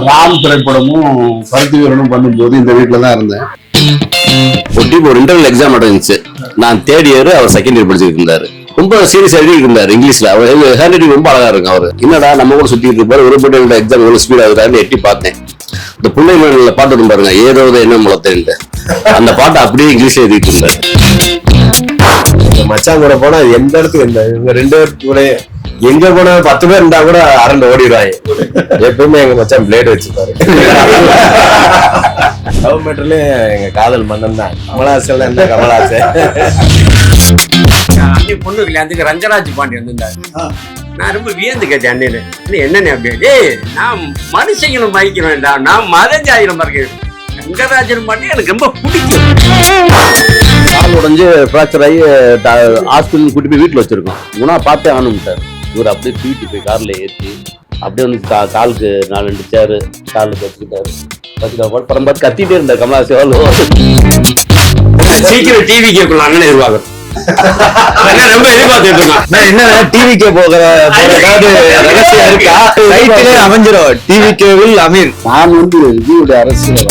ராம் திரைப்படமும் பருத்தி வீரனும் பண்ணும்போது இந்த வீட்டுல தான் இருந்தேன். ஒரு இன்டர்னல் எக்ஸாம் நடந்துச்சு. நான் தேர்ட் இயர், அவர் செகண்ட் இயர் படிச்சுட்டு இருந்தாரு. ரொம்ப சீரியஸ் எழுதி இருந்தாரு இங்கிலீஷ்ல. அவர் ஹேண்ட் ரைட்டிங் ரொம்ப அழகா இருக்கும். அவரு என்னடா நம்ம கூட சுத்திட்டு இருப்பாரு, ஒரு போட்டு எக்ஸாம் எவ்வளவு ஸ்பீட் ஆகுதான்னு எட்டி பார்த்தேன். இந்த பிள்ளைங்கள பாட்டு வந்து பாருங்க, ஏதோ என்ன முளத்தேன்ட்டு அந்த பாட்டை அப்படியே இங்கிலீஷ்ல எழுதிட்டு இருந்தாரு. மச்சான் கூட போனா எந்த இடத்துக்கு இந்த இவங்க 2 பேருக்கு கூட எங்க போனா 10 பேர் இருந்தா கூட அரண்டு ஓடிடுவாங்க. எப்பவுமே எங்க மச்சான் பிளேடு வச்சுப்பாரு. லவ் மேட்டர்ல எங்க காதல் மன்னன் தான். கமலாசன் என்ன கமலாசன் பொண்ணு கல்யாணத்துக்கு ரங்கராஜ் பாண்டி வந்திருந்தாரு. நான் ரொம்ப வியந்து கேட்டேன் அண்ணன், என்னன்னு அப்படியே நான் மனுஷங்களும் மதிக்க வேண்டாம், நான் மதஞ்சாயிரம் மறைக்கிறேன். ரங்கராஜன் பாண்டி எனக்கு ரொம்ப பிடிக்கும். கால் உடஞ்சு ஃப்ராக்சர் ஆகி ஹாஸ்பிட்டல் கூட்டி போய் வீட்டில் வச்சிருக்கோம். குணா பார்த்தே ஆனுட்டார். இவர் அப்படியே தூக்கிட்டு போய் கார்ல ஏற்றி அப்படியே வந்து காலுக்கு 4 சேரு காலில் வச்சுக்கிட்டாரு. படம் பார்த்து கத்திட்டே இருந்தார் கமலாசன். சீக்கிரம் டிவி கேட்கலாம் அண்ணன் எதிர்பார்க்க ரொம்ப எதிர்பார்த்துட்டு இருக்கேன். என்ன டிவிக்கே போகிற ரகசியம் இருக்கா? ரைட்டிலே அமைஞ்சிரும் டிவிகேவில் அமீர். நான் வந்து விஜயுடைய அரசியல்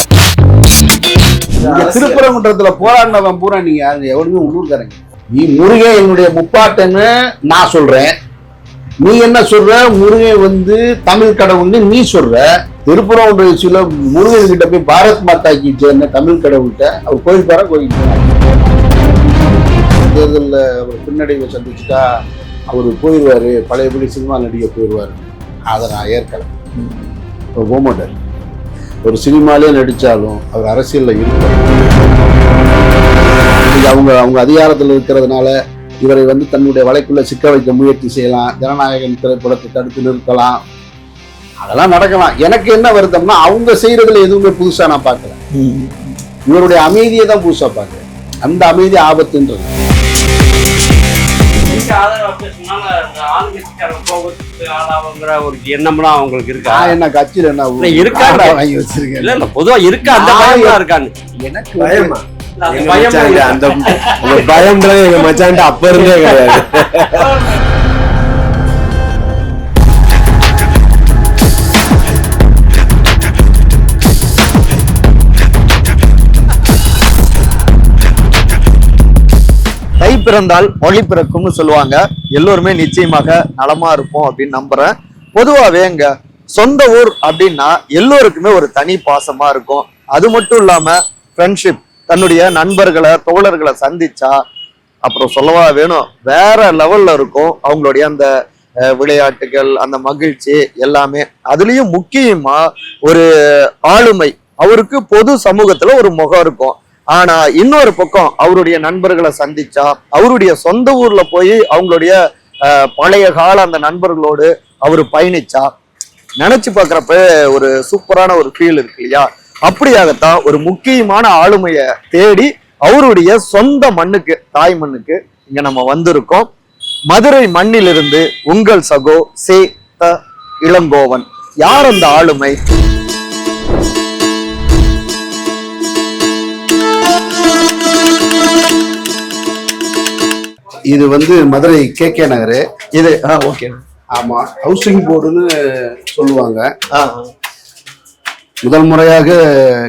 திருப்பரங்குன்றத்துல போராடினவன் பூரா நீங்க எவ்வளவுமே உள்ளூர்காரங்க. நீ முருகன் என்னுடைய முப்பாட்டன்னு நான் சொல்றேன், நீ என்ன சொல்ற? முருகன் வந்து தமிழ் கடவுள்னு நீ சொல்ற. திருப்பரங்குன்ற சில முருகன் கிட்ட போய் பாரத் மாதாக்கு சேர்ந்த தமிழ் கடவுள்கிட்ட அவர் கோயில் பாரா கோயில் தேர்தலில் அவர் பின்னடைவை சந்திச்சுட்டா அவர் போயிடுவாரு, பழையபடி சினிமா நடிகை போயிடுவாரு. அதை நான் ஏற்கலை. இப்போ போமாட்டார். ஒரு சினிமாலே நடித்தாலும் அவர் அரசியலில் இருப்பார். அவங்க அதிகாரத்தில் இருக்கிறதுனால இவரை வந்து தன்னுடைய வலைக்குள்ள சிக்க வைக்க முயற்சி செய்யலாம், ஜனநாயகன் திரைப்படத்தை தடுத்து நிறுத்தலாம், அதெல்லாம் நடக்கலாம். எனக்கு என்ன வருத்தம்னா அவங்க செய்யறதுல எதுவுமே புதுசா நான் பார்க்கல. இவருடைய அமைதியை தான் புதுசா பார்க்கிறேன். அந்த அமைதி ஆபத்துன்றது. ஒரு எண்ணம்லாம் அவங்களுக்கு இருக்கா? என்ன கட்சியில் என்ன இருக்கா வாங்கி வச்சிருக்கேன்? இல்ல பொதுவா இருக்கா? அந்த பயம் இருக்கான்னு எனக்கு பயமா? அந்த பயம்ன்றது எங்க மச்சான்ட்டு அப்ப இருந்தே கிடையாது. தை பிறந்தால் மொழி பிறக்கும்னு சொல்லுவாங்க. எல்லோருமே நிச்சயமாக நலமா இருப்போம் அப்படின்னு நம்புறேன். பொதுவாகவே எங்க சொந்த ஊர் அப்படின்னா எல்லோருக்குமே ஒரு தனி பாசமா இருக்கும். அது மட்டும் இல்லாம ஃப்ரெண்ட்ஷிப், தன்னுடைய நண்பர்களை தோழர்களை சந்திச்சா அப்புறம் சொல்லவா வேணும், வேற லெவல்ல இருக்கும் அவங்களுடைய அந்த விளையாட்டுகள், அந்த மகிழ்ச்சி எல்லாமே. அதுலயும் முக்கியமா ஒரு ஆளுமை, அவருக்கு பொது சமூகத்துல ஒரு முகம் இருக்கும். ஆனா இன்னொரு பக்கம் அவருடைய நண்பர்களை சந்திச்சா, அவருடைய சொந்த ஊர்ல போய் அவங்களுடைய பழைய கால அந்த நண்பர்களோடு அவரு பயணிச்சா நினைச்சு பாக்குறப்ப ஒரு சூப்பரான ஒரு ஃபீல் இருக்கு இல்லையா? அப்படியாகத்தான் ஒரு முக்கியமான ஆளுமைய தேடி அவருடைய சொந்த மண்ணுக்கு, தாய் மண்ணுக்கு இங்க நம்ம வந்திருக்கோம். மதுரை மண்ணிலிருந்து உங்கள் சகோ சே த இளங்கோவன். யார் அந்த ஆளுமை? இது வந்து மதுரை KK நகர். இது ஓகே. ஆமா, ஹவுசிங் போர்டுன்னு சொல்லுவாங்க. முதல் முறையாக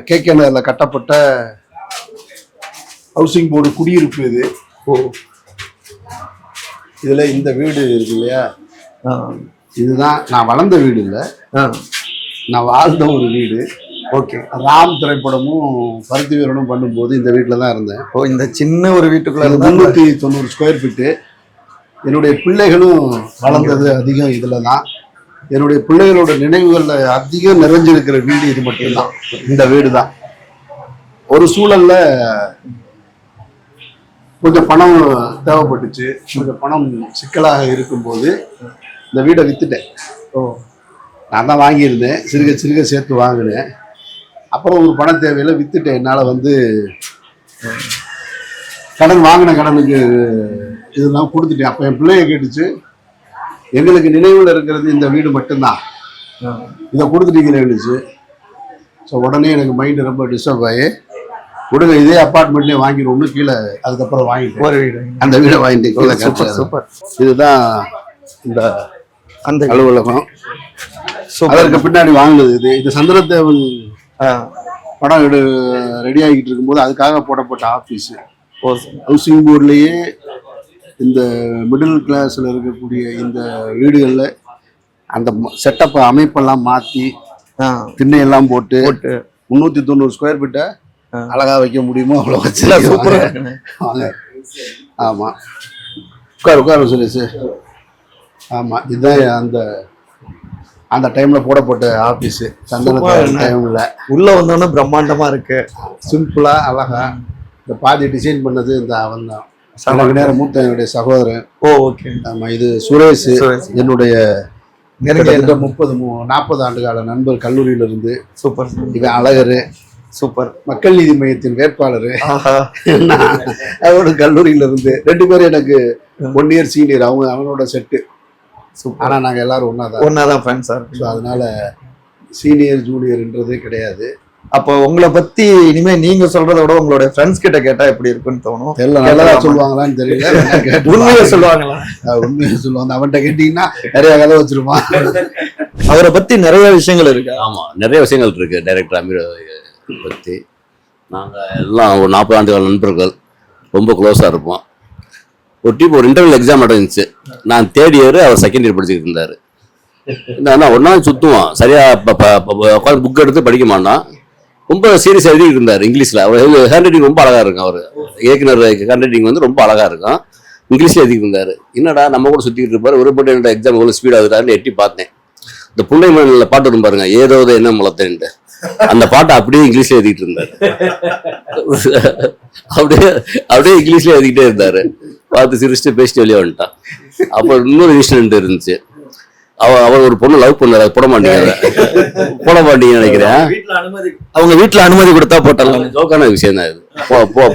KK நகர்ல கட்டப்பட்ட ஹவுசிங் போர்டு குடியிருப்பு இது. இதுல இந்த வீடு இருக்கு இல்லையா, இதுதான் நான் வளர்ந்த வீடு இல்லை, நான் வாழ்ந்த ஒரு வீடு. ஓகே. ராம் திரைப்படமும் பருத்தி வீரனும் பண்ணும்போது இந்த வீட்டில் தான் இருந்தேன். இந்த சின்ன ஒரு வீட்டுக்குள்ள 390 ஸ்கொயர் ஃபீட்டு. என்னுடைய பிள்ளைகளும் வளர்ந்தது அதிகம் இதில் தான். என்னுடைய பிள்ளைகளோட நினைவுகளில் அதிகம் நிறைஞ்சிருக்கிற வீடு இது மட்டும்தான், இந்த வீடு தான். ஒரு சூழல்ல கொஞ்சம் பணம் தேவைப்பட்டுச்சு, கொஞ்சம் பணம் சிக்கலாக இருக்கும்போது இந்த வீடை வித்துட்டேன். நான் தான் வாங்கியிருந்தேன், சிறுக சிறுக சேர்த்து வாங்கினேன். அப்புறம் ஒரு பண தேவையில் வித்துட்டேன். என்னால் வந்து கடன் வாங்கின கடனுக்கு இதெல்லாம் கொடுத்துட்டேன். அப்போ என் பிள்ளைய கேட்டுச்சு, எங்களுக்கு நினைவில் இருக்கிறது இந்த வீடு மட்டும்தான், இதை கொடுத்துட்டீங்களே இருந்துச்சு. ஸோ உடனே எனக்கு மைண்டு ரொம்ப டிஸ்டர்ப் ஆகி, கொடுங்க இதே அப்பார்ட்மெண்ட்லேயே வாங்கிடுவோம்னு கீழே அதுக்கப்புறம் வாங்கிட்டு ஒரு வீடு, அந்த வீடை வாங்கிட்டு கீழே. சூப்பர். இதுதான் இந்த அந்த அலுவலகம். அதற்கு பின்னாடி வாங்கினது இது சந்திரதேவன் ஆ. படம் ரெடி ஆகிட்டு இருக்கும்போது அதுக்காக போடப்பட்ட ஆபீஸ். ஓ, ஹவுசிங் போர்ட்லயே இந்த மிடில் கிளாஸ்ல இருக்கக்கூடிய இந்த வீடுகள்ல அந்த செட்டப் அமைப்பெல்லாம் மாத்தி ஆ. திண்ணையெல்லாம் போட்டு 390 ஸ்கொயர் ஃபீட்டை அழகா வைக்க முடியுமோ அவ்வளோ வச்சு சூப்பரா வாங்க. ஆமா, உட்காரு சுரேஷ். ஆமா, இதுதான் அந்த டைம்ல போடப்பட்ட ஆபீஸ் சந்தன டைம்ல. உள்ள வந்தோன்னா பிரம்மாண்டமா இருக்கு. சிம்பிளா அழகா இந்த பாதி டிசைன் பண்ணது இந்த அவன் தான். எனக்கு நேரம் மூத்த என்னுடைய சகோதரன். ஓ, ஓகே. ஆமா, இது சுரேஷ், என்னுடைய நெருங்கிய 30-40 ஆண்டு கால நண்பர் கல்லூரியில இருந்து. சூப்பர். இவன் அழகரு, சூப்பர். மக்கள் நீதி மையத்தின் வேட்பாளர். ஆஹா. அவனோட கல்லூரியில இருந்து 2 பேரும் எனக்கு 1 இயர் சீனியர். அவனோட செட்டு. ஆனா நாங்க எல்லாரும் ஒன்னாதான் ஃப்ரெண்ட்ஸா இருக்கு. அதனால சீனியர் ஜூனியர்ன்றதே கிடையாது. அப்போ உங்களை பத்தி இனிமே நீங்க சொல்றத விட உங்களுடைய ஃப்ரெண்ட்ஸ் கிட்ட கேட்டா எப்படி இருக்குன்னு தோணும். எல்லாம் நல்லதா சொல்லுவாங்களான்னு தெரியல. உண்மையை சொல்லுவாங்களா? உண்மையை சொல்லுவாங்க. அவன்கிட்ட கேட்டீங்கன்னா நிறைய கதை வச்சிருப்பான். அவரை பத்தி நிறைய விஷயங்கள் இருக்கு. ஆமா, நிறைய விஷயங்கள் இருக்கு டைரக்டர் அமீர் பத்தி. நாங்க எல்லாம் ஒரு 40 ஆண்டு கால நண்பர்கள், ரொம்ப க்ளோஸா இருப்போம். ஒரு இன்டர்வியூ எக்ஸாம் நடந்துச்சு. நான் 3rd இயர், அவர் 2nd இயர் படிச்சுக்கிட்டு இருந்தாரு. என்ன ஒன்னா சுத்துவான், சரியா உட்காந்து புக் எடுத்து படிக்க மாட்டான். ரொம்ப சீரியஸ் எழுதிட்டு இருந்தார் இங்கிலீஷ்ல. அவர் ஹேண்ட் ரைட்டிங் ரொம்ப அழகா இருக்கும். அவர் இயக்குனர் ஹேண்ட் ரைட்டிங் வந்து ரொம்ப அழகா இருக்கும். இங்கிலீஷ்ல எழுதிட்டு இருந்தாரு. என்னடா நம்ம கூட சுத்திட்டு இருப்பாரு, ஒரு போட்டு என்னோட எக்ஸாம் எவ்வளவு ஸ்பீட் ஆகுதுன்னு எட்டி பார்த்தேன். இந்த புள்ளை மண்ணில் பாட்டு வரும் பாருங்க, ஏதோ என்ன முளத்தேன்ட்டு, அந்த பாட்டை அப்படியே இங்கிலீஷ்ல எழுதிட்டு இருந்தாரு. அப்படியே இங்கிலீஷ்ல எழுதிக்கிட்டே இருந்தாரு. பார்த்து சிரிச்சுட்டு பேசிட்டு வெளியே வந்துட்டான். அப்புறம் இன்னொரு இன்சிடென்ட் இருந்துச்சு. அவர் ஒரு பொண்ணு லவ் பண்ணாரு, போட மாட்டீங்கன்னு நினைக்கிறேன். அவங்க வீட்டுல அனுமதி கொடுத்தா போட்டலாம். ஜோக்கான விஷயம் தான் இது.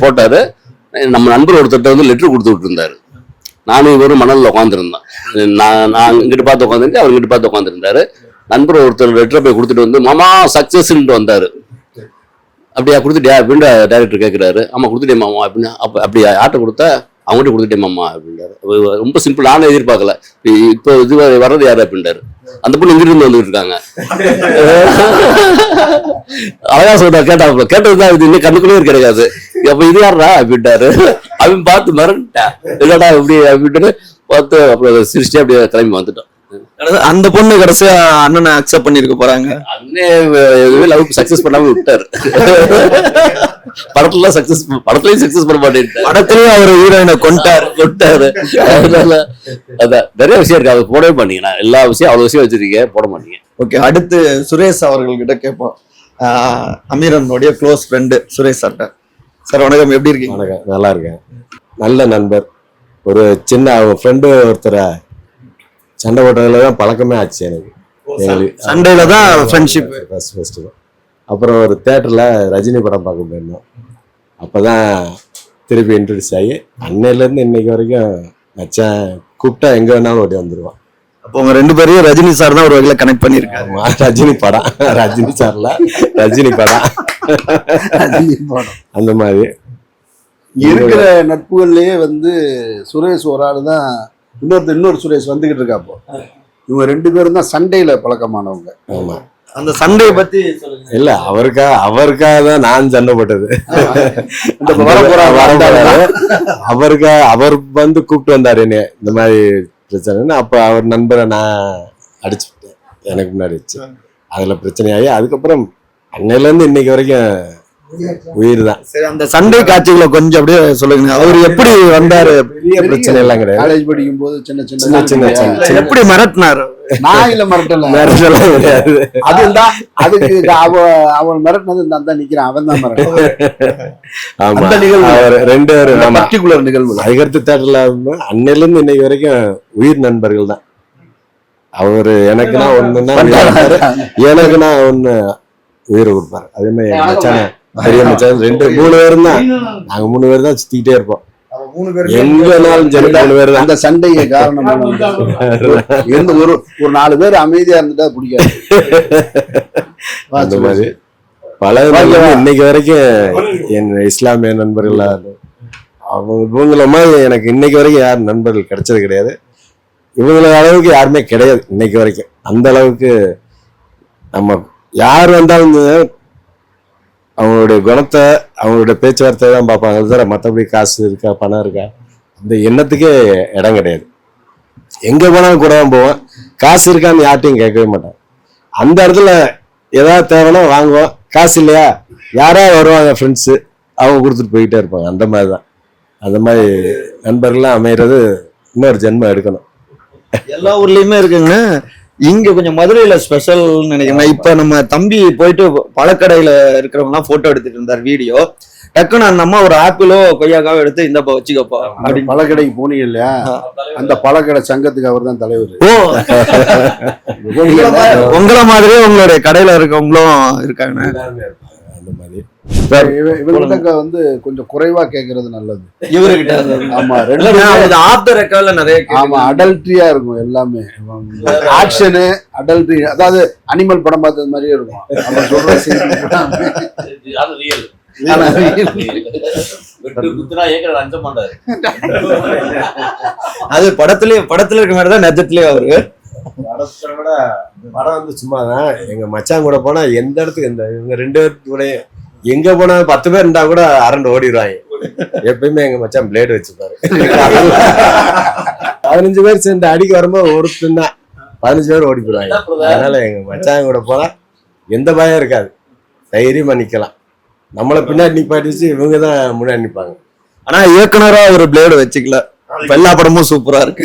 போட்டாரு. நம்ம நண்பர் ஒருத்தர் வந்து லெட்டர் கொடுத்து விட்டு இருந்தாரு. நானும் இவரும் மணல்ல உட்காந்துருந்தேன். நான் இங்கிட்டு பார்த்து உட்காந்துருக்கேன், அவர் இங்கிட்டு பார்த்து உட்காந்துருந்தாரு. நண்பர் ஒருத்தர் லெட்டரை போய் கொடுத்துட்டு வந்து மாமா சக்சஸ்ன்னு வந்தாரு. அப்படியா கொடுத்துட்டியா அப்படின்னு டைரக்டர் கேட்கிறாரு. ஆமா கொடுத்துட்டே மாமா அப்படின்னு. அப்படியா யார்கிட்ட கொடுத்தா? அவங்ககிட்ட கொடுத்துட்டே மாமா அப்படின்றாரு. ரொம்ப சிம்பிள், நானும் எதிர்பார்க்கல. இப்போ இது வர்றது யாரு அப்படின்றாரு. அந்த பொண்ணு இங்கிட்டு இருந்து வந்துட்டு இருக்காங்க. அழகா சொல்றா, கேட்டதுதான் இது, இன்னும் கண்ணுக்குள்ளே கிடைக்காது. அப்ப இது யாரா அப்படின்ட்டாரு. அவன் பார்த்து மறந்துட்டா, இல்லடா இப்படி அப்படின்ட்டு பார்த்து அப்புறம் சிரிச்சுட்டு அப்படியே கிளம்பி வந்துட்டோம். அந்த பொண்ணு கடைசியா அண்ணனை அக்செப்ட் பண்ணிருக்க போறாங்க. அண்ணே லவ் சக்சஸ் பண்ணாம விட்டாரு. படத்துலயும் சக்சஸ் பண்ண மாட்டேன். படத்துலயும் அவர் ஹீரோயினை கொண்டாரு. அதனால அதான் நிறைய விஷயம் இருக்கு. அவர் போடவே மாட்டீங்க. நான் எல்லா விஷயம் அவ்வளவு விஷயம் வச்சிருக்கீங்க, போட மாட்டீங்க. ஓகே, அடுத்து சுரேஷ் அவர்கள்கிட்ட கேட்போம். அமீரனுடைய க்ளோஸ் ஃப்ரெண்டு சுரேஷ் சார்ட்ட. சார் வணக்கம், எப்படி இருக்கீங்க? வணக்கம், நல்லா இருக்கேன். நல்ல நண்பர். ஒரு சின்ன அவங்க ஃப்ரெண்டு ஒருத்தரை சண்டை போட்டதுல தான் பழக்கமே ஆச்சு எனக்கு. சண்டையில தான் ஃப்ரெண்ட்ஷிப் ஃபர்ஸ்ட். அப்புறம் ஒரு தியேட்டர்ல ரஜினி படம் பார்க்க போயிருந்தோம். அப்பதான் திருப்பி இன்ட்ரடியூஸ் ஆகி அன்னையிலேருந்து இன்னைக்கு வரைக்கும் மச்சான் கூப்பிட்டா எங்க வேணாலும் ஓடி வந்துருவான். அப்போ உங்க 2 பேரையும் ரஜினி சார் தான் ஒரு வகையில கனெக்ட் பண்ணிருக்காரு. ரஜினி படம், ரஜினி சார்ல ரஜினி படம் அந்த மாதிரி இருக்கிற நட்புகள்லயே வந்து சுரேஷ் ஒரு ஆள் தான். இன்னொரு சுரேஷ் வந்துகிட்டு இருக்காப்போ. இவங்க 2 பேரும் தான் சண்டையில பழக்கமானவங்க. ஆமா, அந்த சண்டையை பத்தி சொல்லுங்க. இல்ல, அவருக்காக தான் நான் சண்டை போட்டது. அவர் வந்து கூப்பிட்டு வந்தாரு என்ன இந்த மாதிரி பிரச்சனைன்னு. அப்ப அவர் நண்பரை நான் அடிச்சுட்டேன், எனக்கு முன்னாடி வச்சு. அதுல பிரச்சனையாகி அதுக்கப்புறம் அன்னையில இருந்து இன்னைக்கு வரைக்கும் உயிர் தான். சரி, அந்த சண்டை காட்சிகளை கொஞ்சம் அப்படியே சொல்லுங்க. அவர் எப்படி வந்தாரு? பெரிய பிரச்சனை எல்லாம் கிடையாது. காலேஜ் படிக்கும் போது சின்ன எப்படி மிரட்டினாரு? நான் இல்ல மிரட்டல கிடையாது. அதுதான் அதுக்கு அவன் மிரட்டினது நான் தான் நிக்கிறான். அவன் தான் மிரட்டல். ஆமா, அவர் 2 பர்டிகுலர் நிகழ்வு. அதுக்கடுத்து தேட்டர்ல அன்னையில இருந்து இன்னைக்கு வரைக்கும் உயிர் நண்பர்கள் தான். அவரு எனக்குன்னா ஒண்ணுன்னா எனக்குன்னா ஒண்ணு உயிரை கொடுப்பாரு. அதே மாதிரி மச்சான, பெரிய மச்சான் 2-3 பேரும் தான். நாங்க 3 பேர் தான் சுத்திக்கிட்டே இருப்போம். எங்கனாலும் சரி 3 பேர் தான். அந்த சண்டையை காரணம் எந்த ஒரு 4 பேர் அமைதியா இருந்துட்டா பிடிக்காது. அந்த மாதிரி பல இன்னைக்கு வரைக்கும் என் இஸ்லாமிய நண்பர்கள் இவங்கள மாதிரி எனக்கு இன்னைக்கு வரைக்கும் யாரும் நண்பர்கள் கிடைச்சது கிடையாது. இவங்கள அளவுக்கு யாருமே கிடையாது இன்னைக்கு வரைக்கும். அந்த அளவுக்கு நம்ம யார் வந்தாலும் அவங்களுடைய குணத்தை அவங்களுடைய பேச்சுவார்த்தை தான் பார்ப்பாங்க தவிர மற்றபடி காசு இருக்கா பணம் இருக்கா அந்த எண்ணத்துக்கே இடம் கிடையாது. எங்க போனாலும் கூட தான் போவோம். காசு இருக்கான்னு யார்ட்டையும் கேட்கவே மாட்டேன். அந்த இடத்துல ஏதாவது தேவைன்னா வாங்குவோம். காசு இல்லையா யாராவது வருவாங்க ஃப்ரெண்ட்ஸு, அவங்க கொடுத்துட்டு போயிட்டே இருப்பாங்க. அந்த மாதிரி தான். அந்த மாதிரி நண்பர்கள்லாம் அமைகிறது இன்னொரு ஜென்மம் எடுக்கணும். எல்லா ஊர்லயுமே இருக்குங்க. இங்க கொஞ்சம் மதுரையில ஸ்பெஷல் நினைக்கிறேன். இப்ப நம்ம தம்பி போயிட்டு பழக்கடையில இருக்கிறவங்க எல்லாம் போட்டோ எடுத்துட்டு இருந்தார் வீடியோ. டக்குன்னு அந்த அம்மா ஒரு ஆப்பிளோ கொய்யாக்காவோ எடுத்து இந்தப்பா வச்சுக்கப்பா அப்படி பழக்கடைக்கு போனீங்க இல்லையா, அந்த பழக்கடை சங்கத்துக்கு அவர் தான் தலைவர். ஓ உங்களை மாதிரியே உங்களுடைய கடையில இருக்கவங்களும் இருக்காங்க. அந்த மாதிரி இவங்க வந்து கொஞ்சம் குறைவா கேக்குறது நல்லது இவர்கிட்ட. ஆமா, ஆஃப் த ரெக்கார்ட்ல நிறைய ஆமா அடல்ட்ரியா இருக்கும் எல்லாமே. ஆக்ஷனு அடல்ட்ரி, அதாவது அனிமல் படம் பார்த்தது மாதிரியே இருக்கும். அவங்க சொல்ற அது படத்துல இருக்க மாதிரிதான் நிஜத்திலேயே அவரு. படம் வந்து சும்மாதான். எங்க மச்சான் கூட போனா எந்த இடத்துக்கு இவங்க 2 பேருக்கு கூட எங்க போனா 10 பேர் இருந்தா கூட அரண்டு ஓடிடுவாங்க. எப்பயுமே எங்க மச்சான் பிளேடு வச்சுப்பாரு. 15 பேர் சேர்ந்து அடிக்க வரும்போது ஒருத்தன் தான் 15 பேர் ஓடி போயிடுவாங்க. அதனால எங்க மச்சான் கூட போனா எந்த பயம் இருக்காது, தைரியமா நிக்கலாம். நம்மளை பின்னாடி நிப்பாட்டிச்சு, இவங்க தான் முன்னாடி நிப்பாங்க. ஆனா இயக்குனரா ஒரு பிளேடு வச்சுக்கல. எல்லா படமும் சூப்பரா இருக்கு.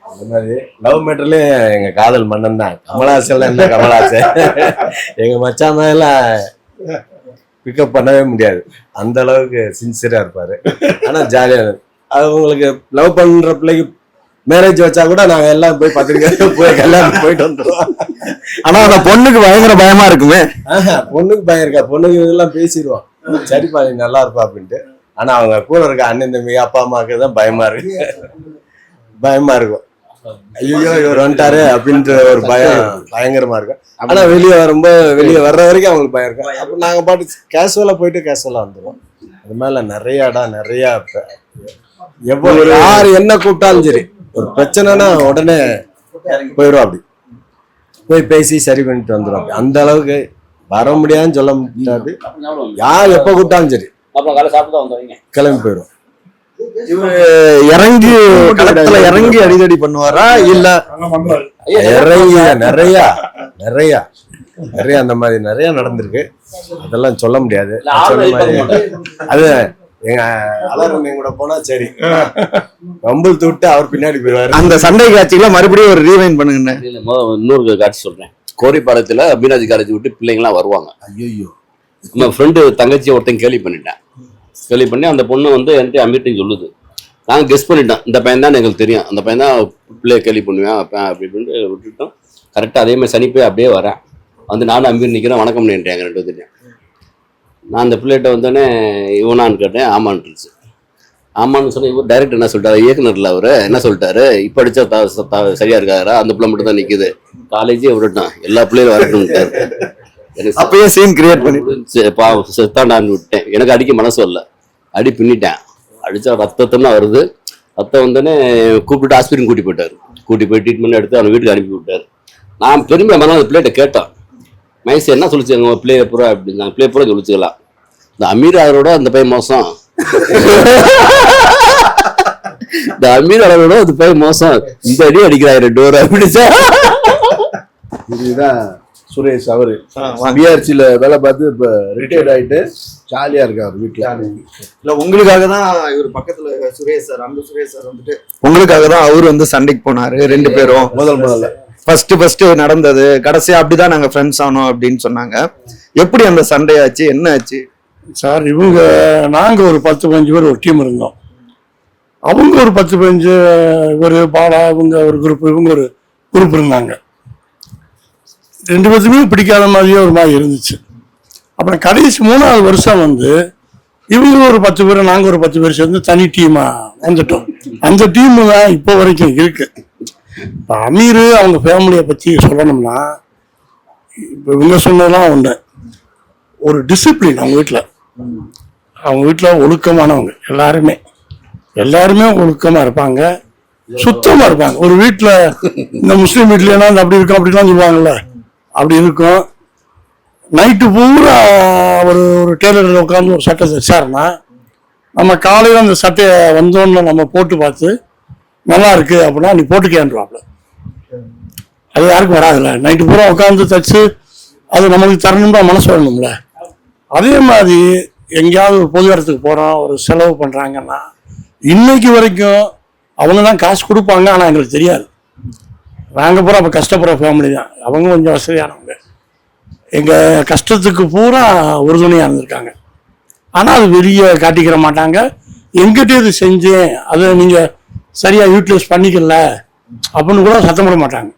அந்த மாதிரி லவ் மேட்டர்ல எங்க காதல் மன்னன் தான். கமலஹாசன் என்ன கமலஹாசன் எங்க மச்சான் எல்லாம் பிக்கப் பண்ணவே முடியாது. அந்த அளவுக்கு சின்சியரா இருப்பாரு. ஆனா ஜாலியா அவங்களுக்கு லவ் பண்ற பிள்ளைக்கு மேரேஜ் வச்சா கூட நாங்க எல்லாம் போய் பத்திரிக்கை போய் கல்யாணம் போயிட்டு வந்துடுவோம். ஆனா அந்த பொண்ணுக்கு பயங்கர பயமா இருக்குமே. பொண்ணுக்கு பயம் இருக்கா? பொண்ணுக்கு இதெல்லாம் பேசிடுவோம், சரிப்பா நீ நல்லா இருப்பா அப்படின்ட்டு. ஆனா அவங்க கூட இருக்க அண்ணன் தம்பி அப்பா அம்மாவுக்கு தான் பயமா இருக்கு. பயமா இருக்கும், ஐயோ இவர் வந்துட்டாரு அப்படின்ற ஒரு பயம் பயங்கரமா இருக்கும். ஆனா வெளியே வர்ற வரைக்கும் அவங்களுக்கு பயம் இருக்கும். அப்ப நாங்க பாட்டு கேஷுவலா போயிட்டு கேஷுவலா வந்துடுவோம். அது மாதிரில நிறைய இடம் நிறைய எவ்வளவு யாரு என்ன கூப்பிட்டாலும் சரி, ஒரு பிரச்சனைனா உடனே போயிடும். அப்படி போய் பேசி சரி பண்ணிட்டு வந்துடும். அந்த அளவுக்கு வர முடியாதுன்னு சொல்ல முடியாது. யார் எப்ப கூப்பிட்டாலும் சரி கிளம்பி போயிடும். இவரு இறங்கி களத்துல இறங்கி அடிதடி பண்ணுவாரா இல்ல நிறைய நிறைய நிறைய நிறைய அந்த மாதிரி நிறைய நடந்திருக்கு. அதெல்லாம் சொல்ல முடியாது. அது எங்க அலரன் கூட போனா சரி கம்பல் தூட்டு அவர் பின்னாடி போயிடுவாரு. அந்த சண்டை காட்சிகளை மறுபடியும் ஒரு ரீவைண்ட் பண்ணுங்க. இன்னொரு காட்சி சொல்றேன். கோரிப்பாளையத்துல மீனாட்சி காலேஜ் விட்டு பிள்ளைங்களாம் வருவாங்க. ஐயோ, நம்ம ஃப்ரெண்டு தங்கச்சி ஒருத்தன் கேள்வி பண்ணிட்டேன். கேள்வி பண்ணி அந்த பொண்ணு வந்து என்கிட்ட அமீர்ட்டையும் சொல்லுது. நாங்கள் கெஸ் பண்ணிட்டோம், இந்த பையன் தான் எங்களுக்கு தெரியும், அந்த பையன் தான் பிள்ளைய கேள்வி பண்ணுவேன் வைப்பேன் அப்படி இப்படின்ட்டு விட்டுட்டோம். கரெக்டாக அதே மாதிரி சனி போய் அப்படியே வரேன். வந்து நானும் அமீர் நிற்கிறேன், வணக்கம் பண்ணிட்டேன். 2 பேர்த்தையும் நான் அந்த பிள்ளைகிட்ட வந்தோடனே இவனான்னு கேட்டேன். ஆமான்ட்டுருச்சு. ஆமான்னு சொன்ன இவர் டைரக்டர் என்ன சொல்லிட்டாரு, இயக்குனர்ல அவரு என்ன சொல்லிட்டாரு, இப்போ அடிச்சா சரியா இருக்காரா, அந்த பிள்ளை மட்டும் தான் நிற்குது, காலேஜே விட்டுட்டான், எல்லா பிள்ளையும் வரட்டும்ட்டாரு. அப்பயே சீன் கிரியேட் பண்ணி செத்தாண்டான்னு விட்டேன். எனக்கு அடிக்க மனசு வரல, அடி பின்னிட்டேன். அடிச்சா ரத்தம்னா வருது. ரத்தம் வந்தோடனே கூப்பிட்டு ஆஸ்பத்திரி கூட்டி போய் ட்ரீட்மெண்ட் எடுத்து அவன் வீட்டுக்கு அனுப்பி விட்டாரு. நான் பெருமையாக மனம் அந்த பிள்ளைகிட்ட கேட்டேன், மைஸ் என்ன சொல்லிச்சு எங்க பிள்ளைய பூரா அப்படின்னு. பிள்ளைய பூரா சொல்லிச்சுக்கலாம். இந்த அமீர் அவரோட அந்த பையன் மோசம், இந்த அமீர் அவரோட அந்த பையன் மோசம், இந்த அடி அடிக்கிறாரு 2 பேரும் அப்படிச்சா. இதுதான் சுரேஷ். அவரு பிஆர்சியில வேலை பார்த்து இப்ப ரிட்டையர்ட் ஆயிட்டு ஜாலியா இருக்காரு வீட்டுல. இல்ல உங்களுக்காக தான் இவர் பக்கத்துல சுரேஷ் சார், அந்த சுரேஷ் சார் வந்துட்டு உங்களுக்காக தான் அவரு வந்து சண்டைக்கு போனாரு. 2 பேரும் முதல்ல ஃபர்ஸ்ட் நடந்தது. கடைசியா அப்படிதான் நாங்க ஃப்ரெண்ட்ஸ் ஆனோம் அப்படின்னு சொன்னாங்க. எப்படி அந்த சண்டையாச்சு, என்ன ஆச்சு சார்? நாங்க ஒரு 10-15 பேர் ஒரு டீம் இருந்தோம். அவங்க ஒரு 10-15, ஒரு பாலா இவங்க ஒரு குரூப், இவங்க ஒரு குரூப் இருந்தாங்க. 2 பேருக்குமே பிடிக்காத மாதிரியே ஒரு மாதிரி இருந்துச்சு. அப்புறம் கடைசி 3வது வருஷம் வந்து இவங்க ஒரு 10 பேர், நாங்கள் ஒரு 10 பேர் சேர்ந்து தனி டீமா வந்துட்டோம். அந்த டீம் தான் இப்போ வரைக்கும் இருக்கு. இப்போ அமீர் அவங்க ஃபேமிலியை பற்றி சொல்லணும்னா, இப்போ இவங்க சொன்னதெல்லாம் ஒன்று, ஒரு டிசிப்ளின் அவங்க வீட்டில் ஒழுக்கமானவங்க. எல்லாருமே ஒழுக்கமாக இருப்பாங்க. சுத்தமா இருப்பாங்க. ஒரு வீட்டுல இந்த முஸ்லீம் வீட்லன்னா அப்படி இருக்கும் அப்படிலாம் சொல்லுவாங்கல்ல, அப்படி இருக்கும். நைட்டு பூரா ஒரு டெய்லரில் உட்காந்து ஒரு சட்டை தைச்சாருன்னா நம்ம காலையில் அந்த சட்டையை வந்தோன்னு நம்ம போட்டு பார்த்து நல்லா இருக்கு அப்படின்னா நீ போட்டுக்கேன்றாப்புல. அது யாருக்கும் வராதுல்ல. நைட்டு பூரா உட்காந்து தைச்சு அது நமக்கு தரணும் தான் மனசு வரணும்ல. அதே மாதிரி எங்கேயாவது ஒரு பொது இடத்துக்கு போகிறோம், ஒரு செலவு பண்ணுறாங்கன்னா இன்னைக்கு வரைக்கும் அவங்க தான் காசு கொடுப்பாங்க. ஆனால் எங்களுக்கு தெரியாது. நாங்கள் பூரா அப்போ கஷ்டப்படுற ஃபேமிலி தான். அவங்க கொஞ்சம் வசதியானவங்க. எங்கள் கஷ்டத்துக்கு பூரா உறுதுணையாக இருந்திருக்காங்க. ஆனால் அது வெளியே காட்டிக்கிற மாட்டாங்க. எங்கிட்ட இது செஞ்சேன், அதை நீங்கள் சரியாக யூட்டிலைஸ் பண்ணிக்கல அப்படின்னு கூட சத்தம் போட மாட்டாங்க.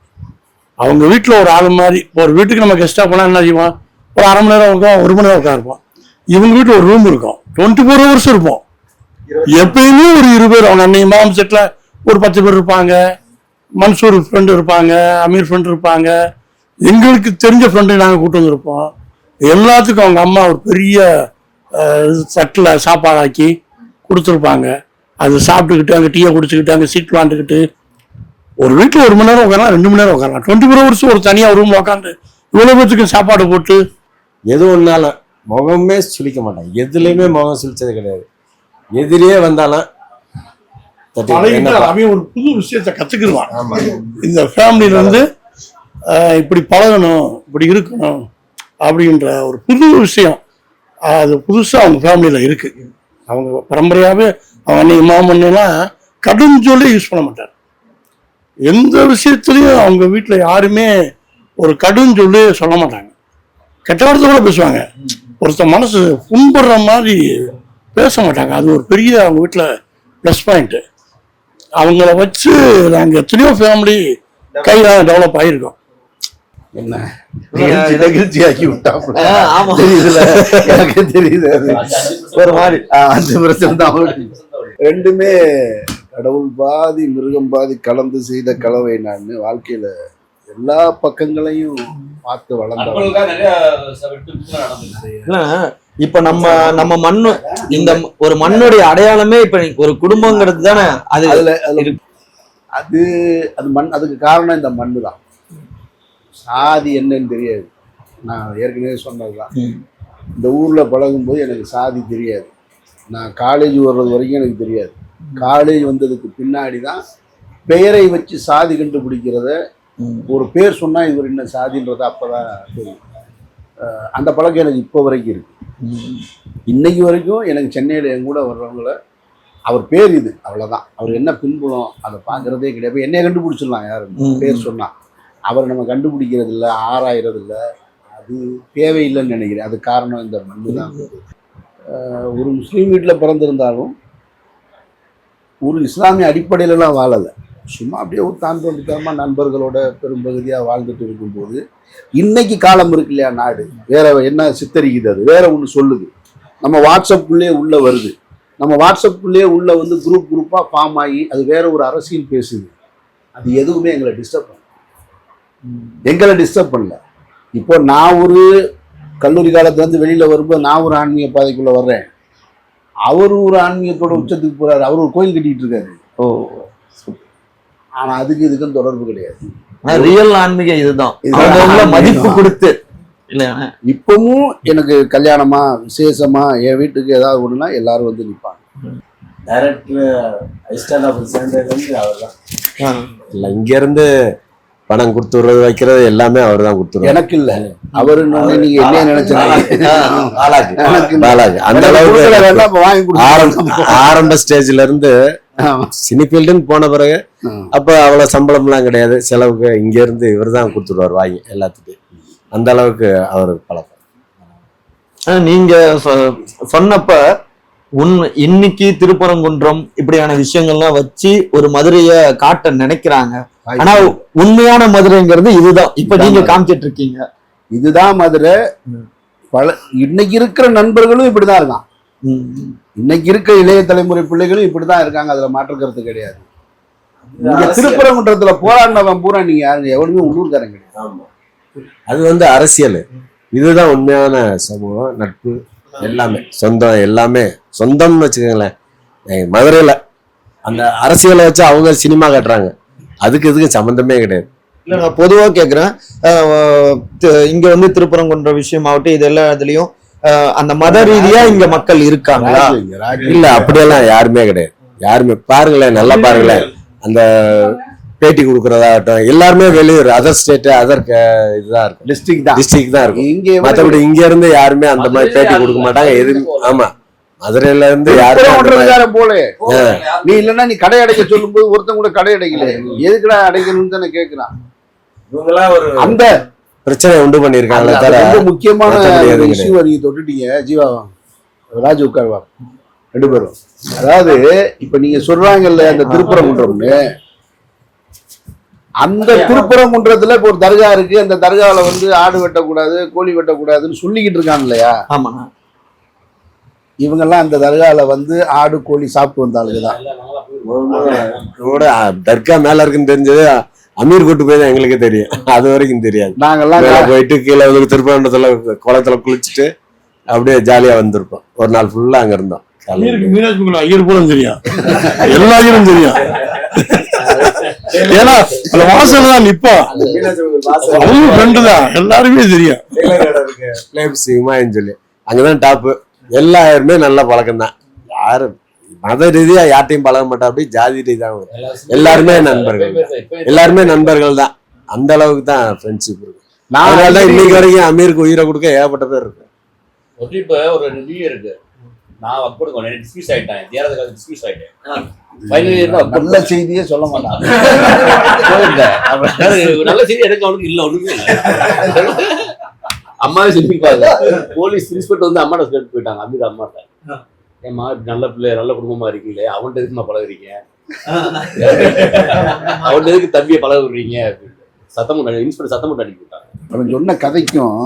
அவங்க வீட்டில் ஒரு ஆள் மாதிரி. ஒரு வீட்டுக்கு நம்ம கெஸ்ட்டாக போனால் என்ன செய்வோம், ஒரு அரை மணி நேரம் இருக்கும், 1 மணி நேரம் உட்காருப்போம். இவங்க வீட்டில் ஒரு ரூம் இருக்கும், 24 hours இருப்போம். எப்பயுமே ஒரு 20 பேர். அவங்க அன்னைக்கு மாம் செட்டில் ஒரு 10 பேர் இருப்பாங்க. மன்சூர் ஃப்ரெண்டு இருப்பாங்க, அமீர் ஃப்ரெண்டு இருப்பாங்க, எங்களுக்கு தெரிஞ்ச ஃப்ரெண்டு நாங்கள் கூட்டு வந்திருப்போம். எல்லாத்துக்கும் அவங்க அம்மா ஒரு பெரிய தட்டில் சாப்பாடாக்கி கொடுத்துருப்பாங்க. அது சாப்பிட்டுக்கிட்டு அங்கே டீயை குடிச்சுக்கிட்டு அங்கே சீட் விளாண்டுக்கிட்டு ஒரு வீட்டில் 1 மணி நேரம் உட்காரலாம், 2 மணி நேரம் உட்காரலாம். 24 hours ஒரு தனியாக ரூமில் உட்காந்து இவ்வளோ பேத்துக்கு சாப்பாடு போட்டு எது ஒன்றாலும் முகமே சுளிக்க மாட்டாங்க. எதுலேயுமே முகம் சுழிச்சது கிடையாது. எதிரியே வந்தாலும் அவன் ஒரு புது விஷயத்தை கற்றுக்கிடுவான். இந்த ஃபேமிலியில வந்து இப்படி பழகணும், இப்படி இருக்கணும் அப்படின்ற ஒரு புது விஷயம் அது புதுசாக அவங்க ஃபேமிலியில் இருக்கு. அவங்க பரம்பரையாகவே அவங்க அன்னைக்கு மாமன்னெல்லாம் கடும் சொல்லி யூஸ் பண்ண மாட்டார். எந்த விஷயத்துலையும் அவங்க வீட்டில் யாருமே ஒரு கடும் சொல்லி சொல்ல மாட்டாங்க. கெட்ட வார்த்தை கூட பேசுவாங்க. ஒருத்த மனசு புண்படுற மாதிரி பேச மாட்டாங்க. அது ஒரு பெரிய அவங்க வீட்டில் ப்ளஸ் பாயிண்ட்டு. அவங்கள வச்சு நாங்கள் எத்தனையோ ஃபேமிலி கையில் டெவலப் ஆகிருக்கோம். என்ன நிகழ்ச்சி ஆக்கி விட்டாப்புல தெரியுதுல, எனக்கு தெரியுது. அது ஒரு மாதிரி அந்த பிரச்சனை தான். ரெண்டுமே கடவுள் பாதி மிருகம் பாதி கலந்து செய்த கலவை. நான் வாழ்க்கையில எல்லா பக்கங்களையும் பார்த்து வளர்ந்தேன். இப்ப நம்ம மண்ணு, இந்த ஒரு மண்ணுடைய அடையாளமே இப்ப ஒரு குடும்பங்கிறது தானே. அதுல அது அது மண். அதுக்கு காரணம் இந்த மண்ணு தான். சாதி என்னன்னு தெரியாது. நான் ஏற்கனவே சொன்னதுதான். இந்த ஊர்ல பழகும்போது எனக்கு சாதி தெரியாது. நான் காலேஜ் வர்றது வரைக்கும் எனக்கு தெரியாது. காலேஜ் வந்ததுக்கு பின்னாடி தான் பெயரை வச்சு சாதி கண்டுபிடிக்கிறத, ஒரு பேர் சொன்னா இவர் என்ன சாதின்றத அப்பதான் தெரியும். அந்த பழக்கம் எனக்கு இப்போ வரைக்கும் இருக்கு. இன்னைக்கு வரைக்கும் எனக்கு சென்னையில் என் கூட வர்றவங்கள அவர் பேர் இது அவ்வளோதான், அவர் என்ன பின்புலம் அதை பார்க்குறதே கிடையாது. என்னைய கண்டுபிடிச்சிடலாம் யாரு பேர் சொன்னா. அவர் நம்ம கண்டுபிடிக்கிறது இல்லை, ஆராயிறது இல்லை. அது தேவையில்லைன்னு நினைக்கிறேன். அது காரணம் இந்த மண்ணு தான். ஒரு முஸ்லீம் வீட்டில் பிறந்திருந்தாலும் ஒரு இஸ்லாமிய அடிப்படையிலலாம் வாழலை. சும்மா அப்படியே ஒரு தாண்டோண்டித்தனமாக நண்பர்களோட பெரும்பகுதியாக வாழ்ந்துட்டு இருக்கும்போது இன்னைக்கு காலம் இருக்கு இல்லையா, நாடு வேற என்ன சித்தரிக்குது, அது வேற ஒன்று சொல்லுது. நம்ம வாட்ஸ்அப்புள்ளே உள்ள வருது. நம்ம வாட்ஸ்அப்புள்ளே உள்ள வந்து குரூப்பாக ஃபார்ம் ஆகி அது வேற ஒரு அரசியல் பேசுது. அது எதுவுமே எங்களை டிஸ்டர்ப் பண்ணல. இப்போ நான் ஒரு கல்லூரி காலத்துலேருந்து வெளியில் வரும்போது நான் ஒரு ஆன்மீக பாதைக்குள்ளே வர்றேன். அவர் ஒரு ஆன்மீகத்தோட உச்சத்துக்கு போறாரு. அவர் ஒரு கோயில் கட்டிட்டு இருக்காரு. ஆனா அதுக்கு இதுக்கும் தொடர்பு கிடையாது. ரியல் ஆன்மீகம் இதுதான், மதிப்பு கொடுத்து. இப்பவும் எனக்கு கல்யாணமா விசேஷமா என் வீட்டுக்கு ஏதாவது ஒண்ணுனா எல்லாரும் வந்து நிற்பாங்க. இல்லை, இங்க இருந்து பணம் கொடுத்துறது வைக்கிறது எல்லாமே அவர் தான் கொடுத்துருவாரு. எனக்கு இல்ல, அவரு நீங்க என்ன நினைச்சாங்க அந்த அளவுக்கு ஆரம்ப ஸ்டேஜ்ல இருந்து சினி ஃபீல்டுன்னு போன பிறகு அப்ப அவ்வளவு சம்பளம் எல்லாம் கிடையாது. செலவுக்கு இங்க இருந்து இவர் தான் கொடுத்துருவார் வாங்கி எல்லாத்துக்கும். அந்த அளவுக்கு அவர் பழக்கம். நீங்க சொன்னப்ப இன்னைக்கு திருப்பரங்குன்றம் இப்படியான விஷயங்கள்லாம் வச்சு ஒரு மதுரைய காட்ட நினைக்கிறாங்க. ஆனா உண்மையான மதுரைங்கிறது இதுதான். இப்ப நீங்க காமிச்சிட்டு இருக்கீங்க, இதுதான் மதுரை. இன்னைக்கு இருக்கிற நண்பர்களும் இப்படிதான் இருக்கான். இன்னைக்கு இருக்க இளைய தலைமுறை பிள்ளைகளும் இப்படிதான் இருக்காங்க. அதுல மாற்றுக்கிறது கிடையாது. திருப்பரங்குன்றத்துல போராடினவன் பூரா நீங்க யாருங்க, எவனுமே உள்ளூர்காரங்க கிடையாது. அது வந்து அரசியல். இதுதான் உண்மையான சமூகம், நட்பு, எல்லாமே சொந்தம். எல்லாமே சொந்தம்னு வச்சுக்கோங்களேன். மதுரையில அந்த அரசியலை வச்சு அவங்க சினிமா கட்டுறாங்க. அதுக்கு இதுக்கு சம்பந்தமே கிடையாது. இல்ல நான் பொதுவா கேக்குறேன். இங்க வந்து திருப்பரங்குன்ற விஷயமாகட்டும், இது எல்லா இதுலயும் அந்த மத ரீதியா இங்க மக்கள் இருக்காங்களா? இல்ல அப்படியெல்லாம் யாருமே கிடையாது. யாருமே பாருங்களேன், நல்லா பாருங்களேன், அந்த பேட்டி கொடுக்கறதாகட்டும் எல்லாருமே வெளியூர், அதர் ஸ்டேட், அதர் இதுதான் இருக்கும், டிஸ்ட்ரிக்ட் தான் இருக்கும். இங்கே மற்றபடி இங்க இருந்து யாருமே அந்த மாதிரி பேட்டி கொடுக்க மாட்டாங்க. எது ஆமா, மதுரையில இருந்து யாரும் போல நீ இல்லன்னா நீ கடை அடைக்க சொல்லும் போது ஒருத்தன் கூட கடை அடைக்கல, எதுக்குடா அடைக்கணும்னு தானே கேக்குறான். அந்த பிரச்சனை உண்டு பண்ணிருக்காங்களே தவிர ரொம்ப முக்கியமான இஷ்யூ நீங்க தொட்டுட்டீங்க. ஜீவா ராஜு உட்கார்வா ரெண்டு பேரும். அதாவது இப்ப நீங்க சொல்றாங்கல்ல அந்த திருப்பரங்குன்றம்னு, அந்த திருப்பரங்குன்றத்துல இப்ப ஒரு தர்கா இருக்கு, அந்த தர்காவில வந்து ஆடு வெட்டக்கூடாது, கோழி வெட்டக்கூடாதுன்னு சொல்லிக்கிட்டு இருக்காங்க இல்லையா? ஆமா. இவங்கெல்லாம் அந்த தர்காவில வந்து ஆடு கோழி சாப்பிட்டு வந்தாளுங்கதான். தர்கா மேல இருக்குன்னு தெரிஞ்சது அமீர் கூட்டு போய் தான் எங்களுக்கு தெரியும். அது வரைக்கும் தெரியாது. நாங்கெல்லாம் போயிட்டு கீழே வந்து திருப்பரங்குன்றத்துல குளத்துல குளிச்சுட்டு அப்படியே ஜாலியா வந்திருப்போம். ஒரு நாள் ஃபுல்லா அங்க இருந்தோம். மீனாட்சி ஐயர் போலும் தெரியும், எல்லா ஐயரும் தெரியும். ஏன்னா அந்த வாசல் தான் நிப்போம், அவங்க ஃப்ரெண்டு தான், எல்லாருமே தெரியும். சொல்லி அங்கதான் டாப்பு. எல்லாருமே நல்ல பழக்கம் தான். யாரும் மத ரீதியா யார்ட்டையும் பழக மாட்டா, அப்படி ஜாதி ரீதியா எல்லாருமே நண்பர்கள், எல்லாருமே நண்பர்கள் தான். அந்த அளவுக்கு தான் ஃப்ரெண்ட்ஷிப் இருக்கு. அதனாலதான் இன்னைக்கு வரைக்கும் அமீருக்கு உயிரை கொடுக்க ஏகப்பட்ட பேர் இருக்கு. இப்ப ஒரு ரிவ்யூ இருக்கு, நான் அப்படி டிஸ்மிஸ் ஆயிட்டேன், தேரதுக்காக டிஸ்மிஸ் ஆயிட்டேன். நல்ல செய்தியே சொல்ல மாட்டாங்க. நல்ல செய்தி எனக்கு அவனுக்கு இல்ல, ஒண்ணுமே இல்லை. அம்மாவே சொல்லிப்பாங்க, போலீஸ் இன்ஸ்பெக்டர் வந்து அம்மாட்ட சொல்லிட்டு போயிட்டாங்க. அமீர் அம்மாட்ட, ஏம்மா நல்ல பிள்ளை நல்ல குடும்பமா இருக்கீங்களே, அவன்கிட்ட எதுக்குமா பழகுறீங்க, அவன்கிட்ட எதுக்கு தம்பியை பழக விடுறீங்க அப்படின்னு சத்தம் போட்டு இன்ஸ்பெக்டர் சத்தம் போட்டு அடிக்க விட்டாங்க. அவன் சொன்ன கதைக்கும்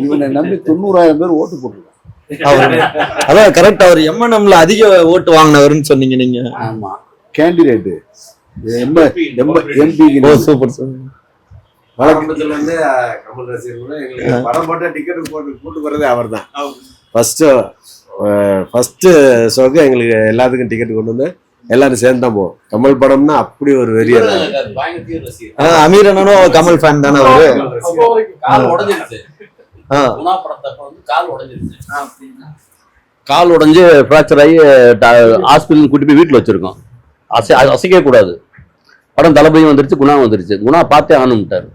இவனை நம்பி 90,000 பேர் ஓட்டு போட்டுருக்கான். அதான் கரெக்ட். அவர் எம்என்எம்ல அதிக ஓட்டு வாங்கினவர்னு சொன்னீங்க நீங்க. ஆமா, கேண்டிடேட் எம்பி. சூப்பர். வழக்கத்துல வந்து கமல் ரசிகர்கள் எங்களுக்கு படம் போட்ட டிக்கெட் போட்டு கூட்டு போறதே அவர் தான். ஃபர்ஸ்ட் ஷோக்கு எங்களுக்கு எல்லாத்துக்கும் டிக்கெட் கொண்டு வந்து எல்லாரும் சேர்ந்து தான் போவோம். கமல் படம்னா அப்படி ஒரு வெறியர். அமீர் அண்ணனும் கமல் ஃபேன் தானே அவரு. கால் உடஞ்சு ஃப்ராக்சர் ஆகி ஹாஸ்பிட்டல் கூட்டி போய் வீட்டில் வச்சிருக்கோம். அசைக்க கூடாது. படம் தளபதியும் வந்துருச்சு, குணா வந்துருச்சு. குணா பார்த்தே ஆகணும்ட்டாரு.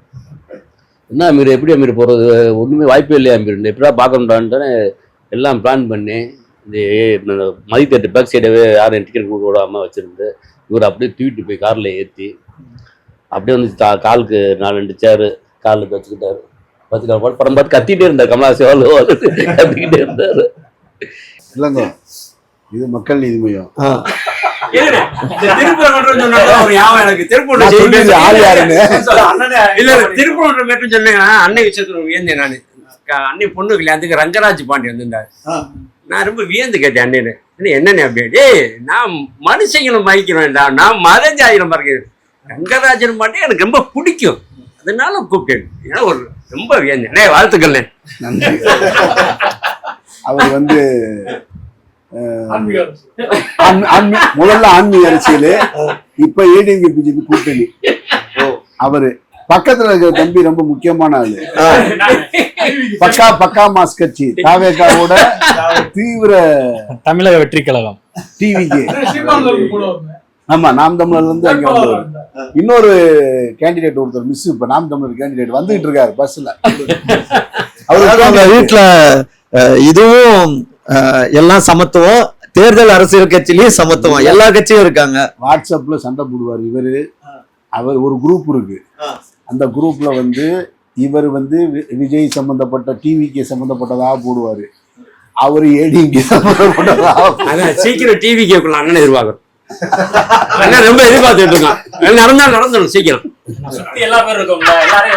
என்ன அமீர், எப்படி அமீர் போகிறது, ஒன்றுமே வாய்ப்பே இல்லையா அமீர், எப்படியா பார்க்கணுன்றான்ட்டு எல்லாம் பிளான் பண்ணி இந்த மதி தேட்டர் பேக் சைடவே யாரும் டிக்கெட் கொடுக்க விடாமல் வச்சுருந்து இவர் அப்படியே தூக்கிட்டு போய் காரில் ஏற்றி அப்படியே வந்து காலுக்கு 4-2 சேரு காலுக்கு வச்சுக்கிட்டாரு. படம் பார்த்து கத்திட்டே இருந்தார். கமலாசிவால் கத்திக்கிட்டே இருந்தார். இல்லைங்க, இது மக்கள் நீதி மையம். திருப்பரங்குன்றம் சொன்னேன். அன்னை விஷயத்துல வியந்தேன் நானு. அன்னை பொண்ணு கல்யாணத்துக்கு ரங்கராஜ் பாண்டி வந்திருந்தாரு. நான் ரொம்ப வியந்து கேட்டேன் அண்ணனு, என்னன்னு அப்படியே நான் மனுஷங்களும் மதிக்கிறேன்டா, நான் மத ஜாதியிலும் மறைக்கிறேன். ரங்கராஜன் பாண்டி எனக்கு ரொம்ப பிடிக்கும், அதனால கூப்பிட்டேன். ஏன்னா ஒரு ரொம்ப வியந்தேன். வாழ்த்துக்கள். நன்றி. அவர் வந்து முதல்ல ஆன்மீக அரசியல், இப்ப ஏடிஎம்கே பிஜேபி கூட்டணி. அவரு பக்கத்துல இருக்கிற தம்பி ரொம்ப முக்கியமான ஆளு. பக்கா மாஸ் கட்சி தாவேகாவோட தீவிர தமிழக வெற்றி கழகம் டிவிகே. ஆமா, நாம் தமிழர்ல இருந்து அங்க வந்தவர். இன்னொரு கேண்டிடேட் ஒருத்தர் மிஸ், இப்ப நாம் தமிழர் கேண்டிடேட் வந்துகிட்டு இருக்காரு பஸ்ல. அவரு வீட்டுல இதுவும் எல்லாம் சமத்துவம், தேர்தல் அரசியல் கட்சியிலயும் சமத்துவம், எல்லா கட்சியும் இருக்காங்க. வாட்ஸ்அப்ல சண்டை போடுவார் இவரு. அவர் ஒரு குரூப் இருக்கு, அந்த குரூப்ல வந்து இவர் வந்து விஜய் சம்பந்தப்பட்ட டிவிக்கு சம்பந்தப்பட்டதாக போடுவாரு, அவரு ஏடிஎம்கே சம்பந்தப்பட்டதாக. சீக்கிரம் டிவி கேட்கலாம் அண்ணன் எதிர்பார்க்கணும். ரொம்ப எதிர்பார்த்துட்டு இருக்கான். நடந்துடும் சீக்கிரம். எல்லா பேரும் இருக்கோம்ல, எல்லாரும்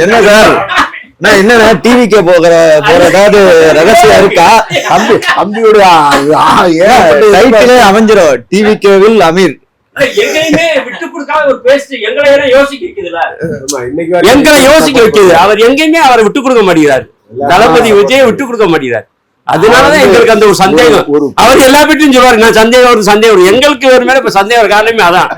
என்ன சார், நான் என்னன்னா டிவிக்கு போறதாவது ரகசியம் இருக்கா? அம்பியோட டைட்டிலே அமைஞ்சிரும், டிவிகேவில் அமீர். எங்களையுமே விட்டு கொடுக்காம ஒரு பேஸ்ட் எங்களை யோசிக்க வைக்குதுல, எங்களை யோசிக்க வைக்குது. அவர் எங்கேயுமே அவரை விட்டு கொடுக்க மாட்டேங்கிறார். தளபதி விஜயை விட்டு கொடுக்க மாட்டேங்கிறார். அதனாலதான் எங்களுக்கு அந்த ஒரு சந்தேகம். ஒரு அவர் எல்லா பேட்டையும் சொல்லுவாரு நான் சந்தேகம் வருது சந்தேகம் வருது. எங்களுக்கு ஒரு மேல இப்ப சந்தேகம் வர காரணமே அதான்.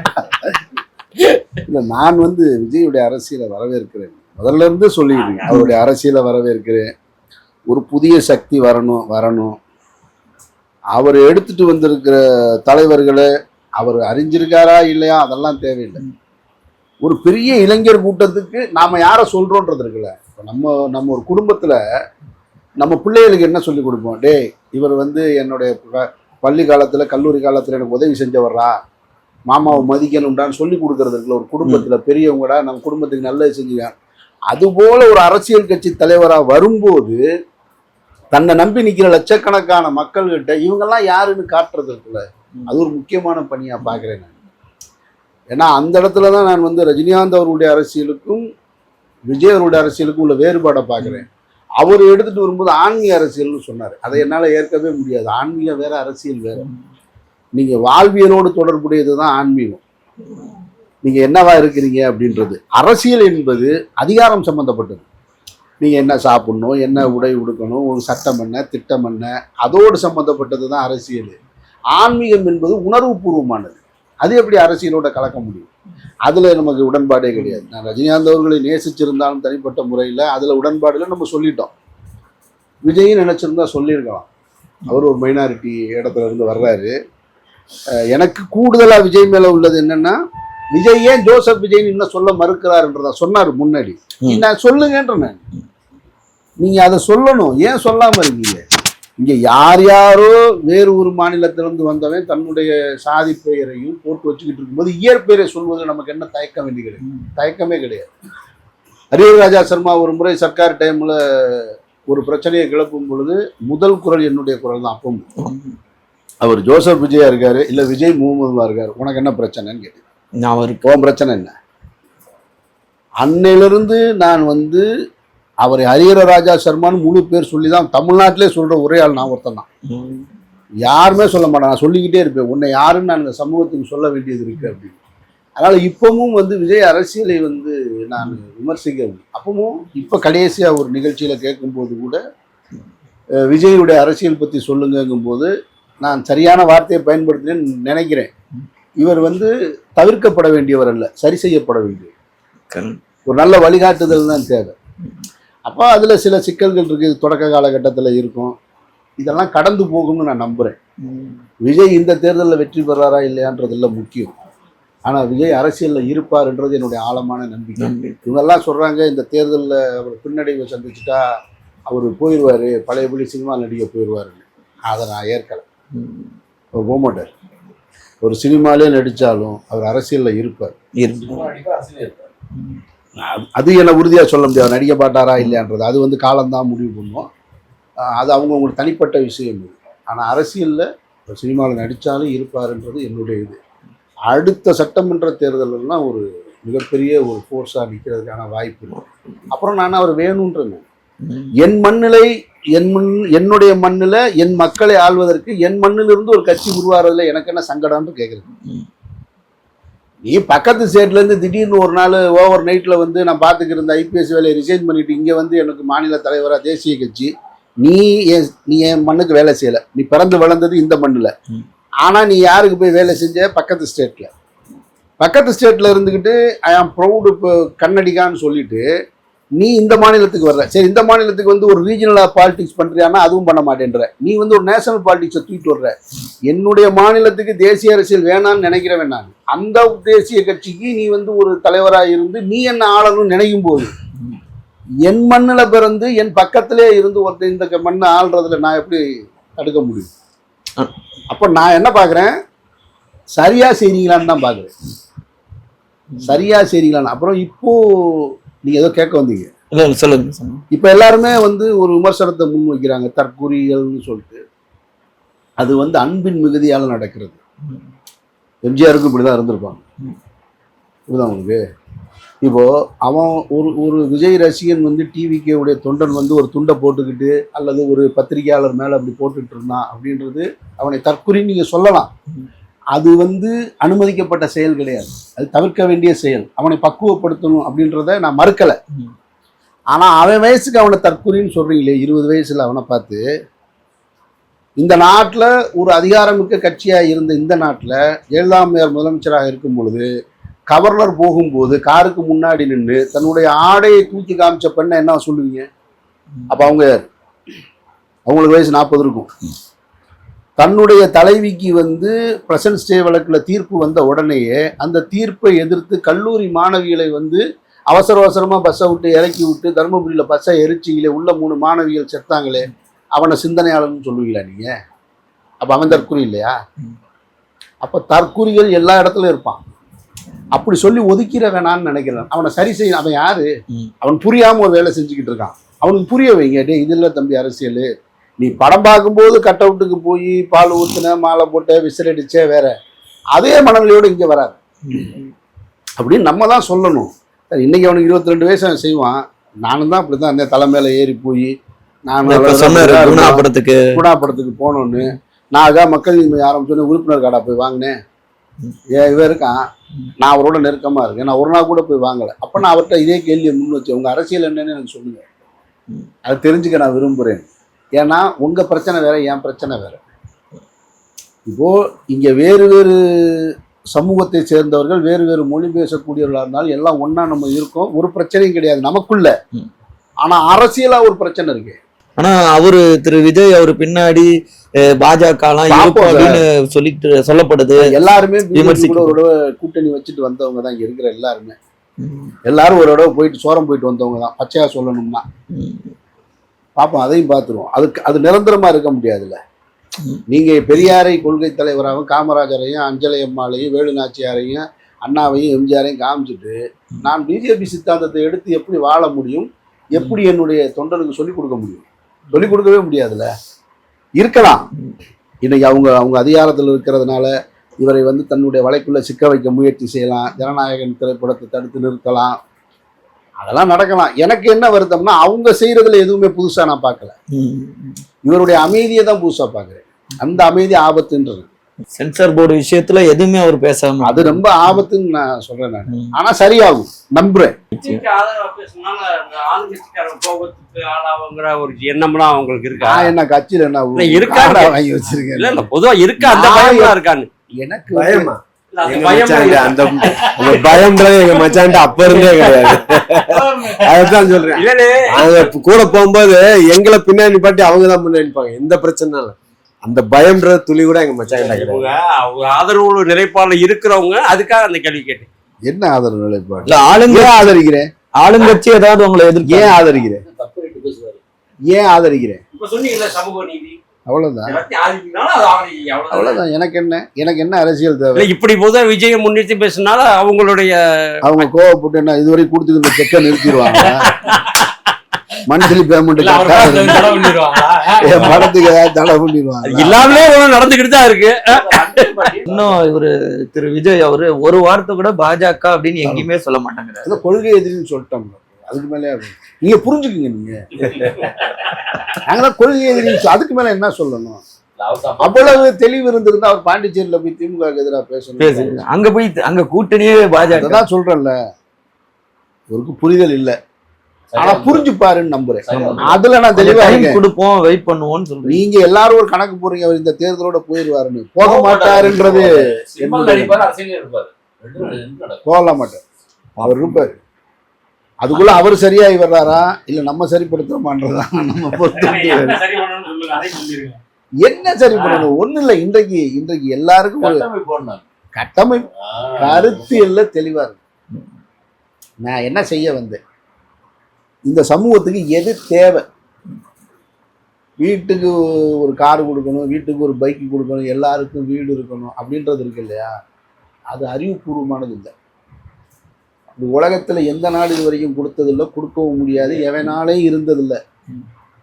இல்ல, நான் வந்து விஜயுடைய அரசியலை வரவேற்கிறேன். முதல்ல இருந்து சொல்லிடுறேன், அவருடைய அரசியலை வரவேற்கிறேன். ஒரு புதிய சக்தி வரணும். அவர் எடுத்துட்டு வந்திருக்கிற தலைவர்களை அவர் அறிஞ்சிருக்காரா இல்லையா அதெல்லாம் தேவையில்லை. ஒரு பெரிய இளைஞர் கூட்டத்துக்கு நாம யாரை சொல்றோன்றது இருக்குல்ல. நம்ம ஒரு குடும்பத்துல நம்ம பிள்ளைகளுக்கு என்ன சொல்லி கொடுப்போம்? டே, இவர் வந்து என்னுடைய பள்ளி காலத்துல கல்லூரி காலத்துல எனக்கு உதவி செஞ்சவர்றா, மாமாவை மதிக்கணும்டான்னு சொல்லி கொடுக்கறது இருக்குல்ல. ஒரு குடும்பத்துல பெரியவங்கடா, நம்ம குடும்பத்துக்கு நல்லது செஞ்சுங்க. அதுபோல ஒரு அரசியல் கட்சி தலைவரா வரும்போது தன்னை நம்பி நிற்கிற லட்சக்கணக்கான மக்கள்கிட்ட இவங்கெல்லாம் யாருன்னு காட்டுறது இருக்குல்ல, அது ஒரு முக்கியமான பணியா பார்க்குறேன் நான். ஏன்னா அந்த இடத்துல தான் நான் வந்து ரஜினிகாந்த் அவருடைய அரசியலுக்கும் விஜய் அவருடைய அரசியலுக்கும் உள்ள வேறுபாடை பார்க்குறேன். அவர் எடுத்துட்டு வரும்போது ஆன்மீக அரசியல்னு சொன்னார். அதை என்னால் ஏற்கவே முடியாது. ஆன்மீகம் வேற, அரசியல் வேற. நீங்கள் வாழ்வியலோடு தொடர்புடையது தான் ஆன்மீகம். நீங்கள் என்னவா இருக்கிறீங்க அப்படின்றது. அரசியல் என்பது அதிகாரம் சம்பந்தப்பட்டது. நீங்கள் என்ன சாப்பிடணும், என்ன உடை உடுக்கணும், ஒரு சட்டம் என்ன, திட்டம் என்ன, அதோடு சம்பந்தப்பட்டது தான் அரசியல். ஆன்மீகம் என்பது உணர்வு பூர்வமானது. அது எப்படி அரசியலோட கலக்க முடியும்? அதில் நமக்கு உடன்பாடே கிடையாது. நான் ரஜினிகாந்த் அவர்களை நேசிச்சிருந்தாலும் தனிப்பட்ட முறையில் அதில் உடன்பாடுல நம்ம சொல்லிட்டோம். விஜயும் நினச்சிருந்தா சொல்லியிருக்கலாம். அவர் ஒரு மைனாரிட்டி இடத்துல இருந்து வர்றாரு. எனக்கு கூடுதலாக விஜய் மேலே உள்ளது என்னென்னா, விஜய் ஏன் ஜோசப் விஜய்னு இன்னும் சொல்ல மறுக்கிறாருன்றதா சொன்னார் முன்னாடி. நான் சொல்லுங்கன்ற, நீங்கள் அதை சொல்லணும். ஏன் சொல்லாமல் இருக்கீங்க? இங்கே யார் யாரோ வேறு ஒரு மாநிலத்திலிருந்து வந்தவன் தன்னுடைய சாதி பெயரையும் போட்டு வச்சுக்கிட்டு இருக்கும்போது இயற்பெயரை சொல்வதில் நமக்கு என்ன தயக்கம் வேண்டி கிடையாது? தயக்கமே கிடையாது. ஹரிஹர ராஜா சர்மா ஒரு முறை சர்க்கார் டைமில் ஒரு பிரச்சனையை கிளப்பும் பொழுது முதல் குரல் என்னுடைய குரல் தான். அப்பவும் அவர் ஜோசப் விஜயா இருக்காரு, இல்லை விஜய் முகமதுவா இருக்காரு, உனக்கு என்ன பிரச்சனைன்னு கேட்டேன். உன் பிரச்சனை என்ன? அன்னையிலிருந்து நான் வந்து அவர் ஹரிஹர ராஜா சர்மான்னு முழு பேர் சொல்லி தான் தமிழ்நாட்டிலே சொல்ற ஒரே ஆள் நான் ஒருத்தன் தான். யாருமே சொல்ல மாட்டேன். நான் சொல்லிக்கிட்டே இருப்பேன், உன்னை யாருன்னு நான் இந்த சமூகத்துக்கு சொல்ல வேண்டியது இருக்கு அப்படின்னு. அதனால இப்பவும் வந்து விஜய் அரசியலை வந்து நான் விமர்சிக்க, அப்பவும் இப்போ கடைசியாக ஒரு நிகழ்ச்சியில் கேட்கும்போது கூட விஜயுடைய அரசியல் பற்றி சொல்லுங்கும்போது நான் சரியான வார்த்தையை பயன்படுத்தினேன்னு நினைக்கிறேன். இவர் வந்து தவிர்க்கப்பட வேண்டியவர் அல்ல, சரி செய்யப்பட வேண்டியவர். ஒரு நல்ல வழிகாட்டுதல் தான் தேவை. அப்போ அதில் சில சிக்கல்கள் இருக்குது, தொடக்க காலகட்டத்தில் இருக்கும். இதெல்லாம் கடந்து போகும்னு நான் நம்புகிறேன். விஜய் இந்த தேர்தலில் வெற்றி பெறாரா இல்லையான்றதில்ல முக்கியம். ஆனால் விஜய் அரசியலில் இருப்பார்ன்றது என்னுடைய ஆழமான நம்பிக்கை. இவங்கெல்லாம் சொல்கிறாங்க இந்த தேர்தலில் அவர் பின்னடைவை சந்திச்சுட்டா அவர் போயிடுவார், பழையபடி சினிமா நடிக்க போயிடுவாருன்னு. அதை நான் ஏற்கலை. அவர் போக மாட்டார். ஒரு சினிமாலே நடித்தாலும் அவர் அரசியலில் இருப்பார். அது என்ன உறுதியாக சொல்ல முடியாது, நடிக்க மாட்டாரா இல்லையான்றது. அது வந்து காலம்தான் முடிவு பண்ணுவோம். அது அவங்களுக்கு தனிப்பட்ட விஷயம். ஆனால் அரசியலில் சினிமாவில் நடித்தாலும் இருப்பாருன்றது என்னுடைய இது. அடுத்த சட்டமன்ற தேர்தலெல்லாம் ஒரு மிகப்பெரிய ஒரு ஃபோர்ஸாக நிற்கிறதுக்கான வாய்ப்பு இருக்குது. அப்புறம் நான் அவர் வேணுன்றேன். என் மண்ணிலை என்னுடைய மண்ணில் என் மக்களை ஆள்வதற்கு என் மண்ணிலிருந்து ஒரு கட்சி உருவாறதுல எனக்கு என்ன சங்கடம்னு கேட்குறது. நீ பக்கத்து ஸ்டேட்லேருந்து திடீர்னு ஒரு நாள் ஓவர் நைட்டில் வந்து நான் பார்த்துக்கிற இந்த ஐபிஎஸ் வேலையை ரிசைன் பண்ணிவிட்டு இங்கே வந்து எனக்கு மாநில தலைவராக தேசிய கட்சி, நீ என் மண்ணுக்கு வேலை செய்யலை. நீ பிறந்து வளர்ந்தது இந்த மண்ணில். ஆனால் நீ யாருக்கு போய் வேலை செஞ்ச? பக்கத்து ஸ்டேட்டில். பக்கத்து ஸ்டேட்டில் இருந்துக்கிட்டு ஐ ஆம் ப்ரௌடு இப்போ கன்னடிகான்னு சொல்லிட்டு நீ இந்த மாநிலத்துக்கு வர்ற. சரி, இந்த மாநிலத்துக்கு வந்து ஒரு ரீஜனலாக பாலிடிக்ஸ் பண்ணுறியானா அதுவும் பண்ண மாட்டேன்ற. நீ வந்து ஒரு நேஷனல் பாலிடிக்ஸை தூக்கிட்டு வர்ற. என்னுடைய மாநிலத்துக்கு தேசிய அரசியல் வேணான்னு நினைக்கிறவன் நான். அந்த தேசிய கட்சிக்கு நீ வந்து ஒரு தலைவராக இருந்து நீ என்ன ஆளணும்னு நினைக்கும் போது என் மண்ணில் பிறந்து என் பக்கத்திலே இருந்து ஒருத்தர் இந்த மண்ணை ஆள்றதுல நான் எப்படி தடுக்க முடியும்? அப்போ நான் என்ன பார்க்குறேன், சரியா செய்றீங்களான்னு தான் பார்க்குறேன். சரியா செய்றீங்களான்னு. அப்புறம் இப்போ நீங்கள் ஏதோ கேட்க வந்தீங்க, சொல்லுங்க. இப்போ எல்லாருமே வந்து ஒரு விமர்சனத்தை முன் வைக்கிறாங்க, தற்கூறியல்னு சொல்லிட்டு. அது வந்து அன்பின் மிகுதியால் நடக்கிறது. எம்ஜிஆருக்கும் இப்படி தான் இருந்திருப்பாங்க. இப்படிதான் உங்களுக்கு இப்போது அவன் ஒரு விஜய் ரசிகன் வந்து டிவிக்கே உடைய தொண்டன் வந்து ஒரு துண்டை போட்டுக்கிட்டு அல்லது ஒரு பத்திரிகையாளர் மேலே அப்படி போட்டுக்கிட்டு இருந்தான் அப்படின்றது அவனை தற்கொலைன்னு நீங்கள் சொல்லலாம். அது வந்து அனுமதிக்கப்பட்ட செயல் கிடையாது, அது தவிர்க்க வேண்டிய செயல். அவனை பக்குவப்படுத்தணும் அப்படின்றத நான் மறுக்கலை. ஆனால் அவன் வயசுக்கு அவனை தற்கொலைன்னு சொல்கிறீங்களே, 20 வயசில் அவனை பார்த்து இந்த நாட்டில் ஒரு அதிகாரமிக்க கட்சியாக இருந்த இந்த நாட்டில் ஜெயலலிதா அம்மையார் முதலமைச்சராக இருக்கும் பொழுது கவர்னர் போகும்போது காருக்கு முன்னாடி நின்று தன்னுடைய ஆடையை தூக்கி காமிச்ச பெண்ணை என்ன சொல்லுவீங்க? அப்போ அவங்களுக்கு வயசு 40 இருக்கும். தன்னுடைய தலைவிக்கு வந்து பிரசன்ட் ஸ்டே வழக்கில் தீர்ப்பு வந்த உடனேயே அந்த தீர்ப்பை எதிர்த்து கல்லூரி மாணவிகளை வந்து அவசரமாக பஸ்ஸை விட்டு இறக்கி விட்டு தருமபுரியில் பஸ்ஸை எரிச்சிங்களே, உள்ள 3 மாணவிகள் செத்தாங்களே, அவனை சிந்தனையாளர்னு சொல்லுவீங்களா நீங்கள்? அப்போ அவன் தற்குறி இல்லையா? அப்போ தற்குறிகள் எல்லா இடத்துலையும் இருப்பான். அப்படி சொல்லி ஒதுக்கிற வேணான்னு நினைக்கிறேன். அவனை சரி செய்ய, அவன் யாரு? அவன் புரியாமல் ஒரு வேலை செஞ்சுக்கிட்டு இருக்கான். அவனுக்கு புரிய வைங்க. டே இது இல்லை தம்பி அரசியல். நீ படம் பார்க்கும்போது கட் அவுட்டுக்கு போய் பால் ஊற்றுன, மாலை போட்ட, விசில் அடிச்சே வேற, அதே மனநிலையோடு இங்கே வராது அப்படின்னு நம்ம தான் சொல்லணும். இன்னைக்கு அவனுக்கு 22 வயசு அவன் செய்வான். நானும் தான் அப்படி தான் இருந்தேன். தலை மேலே ஏறி போய் நான் குணாப்படத்துக்கு போனோன்னு நான் அதான் மக்கள் நீதி ஆரம்பிச்சோன்னே உறுப்பினர் கார்டா போய் வாங்கினேன். இவன் இருக்கான், நான் அவரோட நெருக்கமாக இருக்கேன், நான் ஒரு நாள் கூட போய் வாங்கலை. அப்போ நான் அவர்கிட்ட இதே கேள்வியை முன் வச்சேன், உங்கள் அரசியல் என்னன்னு எனக்கு சொல்லுங்க, அதை தெரிஞ்சுக்க நான் விரும்புகிறேன். ஏன்னா உங்கள் பிரச்சனை வேற, என் பிரச்சனை வேற. இப்போது இங்கே வேறு வேறு சமூகத்தை சேர்ந்தவர்கள், வேறு வேறு மொழி பேசக்கூடியவர்களாக இருந்தாலும் எல்லாம் ஒன்றா நம்ம இருக்கோம். ஒரு பிரச்சனையும் கிடையாது நமக்குள்ள. ஆனால் அரசியலாக ஒரு பிரச்சனை இருக்கு. ஆனா அவரு திரு விஜய் அவரு பின்னாடி பாஜக அப்படின்னு சொல்லிட்டு சொல்லப்படுது. எல்லாருமே கூட கூட்டணி வச்சுட்டு வந்தவங்க தான் இங்க இருக்கிற எல்லாருமே. எல்லாரும் ஒரு தடவை போயிட்டு சோரம் போயிட்டு வந்தவங்க தான். பச்சையா சொல்லணும்னா பாப்போம், அதையும் பார்த்துருவோம். அது நிரந்தரமா இருக்க முடியாதுல்ல. நீங்க பெரியாரை கொள்கை தலைவராகவும் காமராஜரையும் அஞ்சலை அம்மாளையும் வேலுநாச்சியாரையும் அண்ணாவையும் எம்ஜிஆரையும் காமிச்சிட்டு நான் பிஜேபி சித்தாந்தத்தை எடுத்து எப்படி வாழ முடியும், எப்படி என்னுடைய தொண்டனுக்கு சொல்லிக் கொடுக்க முடியும்? சொல்லிக் கொடுக்கவே முடியாதுல்ல. இருக்கலாம், இன்னைக்கு அவங்க அதிகாரத்தில் இருக்கிறதுனால இவரை வந்து தன்னுடைய வலைக்குள்ள சிக்க வைக்க முயற்சி செய்யலாம், ஜனநாயகன் திரைப்படத்தை தடுத்து நிறுத்தலாம், அதெல்லாம் நடக்கலாம். எனக்கு என்ன வருத்தம்னா அவங்க செய்யறதுல எதுவுமே புதுசா நான் பார்க்கல. இவருடைய அமைதியை தான் புதுசா பார்க்குறேன். அந்த அமைதி ஆபத்துன்றது. சென்சார் போர்டு விஷயத்துல எதுவுமே அவர் பேசாம, அது ரொம்ப ஆபத்துன்னு நான் சொல்றேன் நான். ஆனா சரியாகும் நம்புறேன். ஒரு எண்ணம்லாம் அவங்களுக்கு இருக்கா? என்ன கட்சியில என்ன இருக்கா வாங்கி வச்சிருக்கேன்? இல்ல பொதுவா இருக்கா அந்த பயம்லாம் இருக்கான்னு? எனக்கு பயமா அந்த பயம்ன்றது எங்க மச்சான்ட்டு அப்ப இருந்தே கிடையாது. அதுதான் சொல்றேன். கூட போகும்போது எங்களை பின்னாடி பாட்டி அவங்கதான் முன்னாடி நிற்பாங்க. எந்த பிரச்சனை இல்லை. அந்த பயம்ன்றது துளி கூட எங்க மச்சான் ஆதரவு நிலைப்பாடுல இருக்கிறவங்க அதுக்காக அந்த கேள்வி கேட்டேன். என்ன ஆதரவு நிலைப்பாடு? ஆளுங்க ஆதரிக்கிறேன். ஆளுங்கட்சி ஏதாவது உங்களை எதிர்த்து ஏன் ஆதரிக்கிறேன்? ஏன் ஆதரிக்கிறேன்? சமூக நீதி அவ்வளவுதான். அவ்வளவுதான். எனக்கு என்ன அரசியல் தேவை? இப்படி போத விஜயை முன்னிறுத்தி பேசினால அவங்க கோவப்பட்டு என்ன இதுவரை கொடுத்துக்கிற செக்க நிறுத்திடுவாங்க. மந்த்லி பேமெண்ட் படத்துக்கு ஏதாவது தடை பண்ணிடுவாங்க. எல்லாமே நடந்துக்கிட்டு தான் இருக்கு. இன்னும் இவரு திரு விஜய் அவரு ஒரு வார்த்தை கூட பாஜக அப்படின்னு எங்கேயுமே சொல்ல மாட்டாங்க. கொள்கை எதிரின்னு சொல்லிட்டோம். அதுக்கு மேலே நீங்க புரிஞ்சுக்குங்க. நீங்க நாங்களாம் கொள்கை எதிரின்னு அதுக்கு மேல என்ன சொல்லணும்? அவ்வளவு தெளிவு இருந்திருந்தா அவர் பாண்டிச்சேரியில போய் திமுக எதிராக பேசணும். அங்க போய் அங்க கூட்டணியே பாஜக தான் சொல்றேன்ல. இவருக்கு புரிதல் இல்லை, ஆனா புரிஞ்சுப்பாருன்னு நம்புறேன். அதுல நான் தெளிவா கொடுப்போம், வெயிட் பண்ணுவோம்னு சொல்றேன். நீங்க எல்லாரும் ஒரு கணக்கு போறீங்க, அவர் இந்த தேர்தலோட போயிருவாருன்னு. போக மாட்டாருன்றது போக மாட்டார். அவர் இருப்பாரு. அதுக்குள்ள அவர் சரியாகி வர்றாரா இல்ல நம்ம சரிப்படுத்துறோமான்றதா நம்ம பொறுத்து. என்ன சரி பண்ணணும்? ஒண்ணு இல்லை. இன்றைக்கு எல்லாருக்கும் ஒரு கட்டமைப்பு கருத்தியல்ல தெளிவா இருக்கு. நான் என்ன செய்ய வந்தேன், இந்த சமூகத்துக்கு எது தேவை? வீட்டுக்கு ஒரு காரு கொடுக்கணும், வீட்டுக்கு ஒரு பைக்கு கொடுக்கணும், எல்லாருக்கும் வீடு இருக்கணும் அப்படின்றது இருக்கு இல்லையா? அது அறிவுபூர்வமானது இல்லை. உலகத்துல எந்த நாடு இது வரைக்கும் கொடுத்ததில்லை, கொடுக்கவும் முடியாது, எவனாலே இருந்ததில்லை.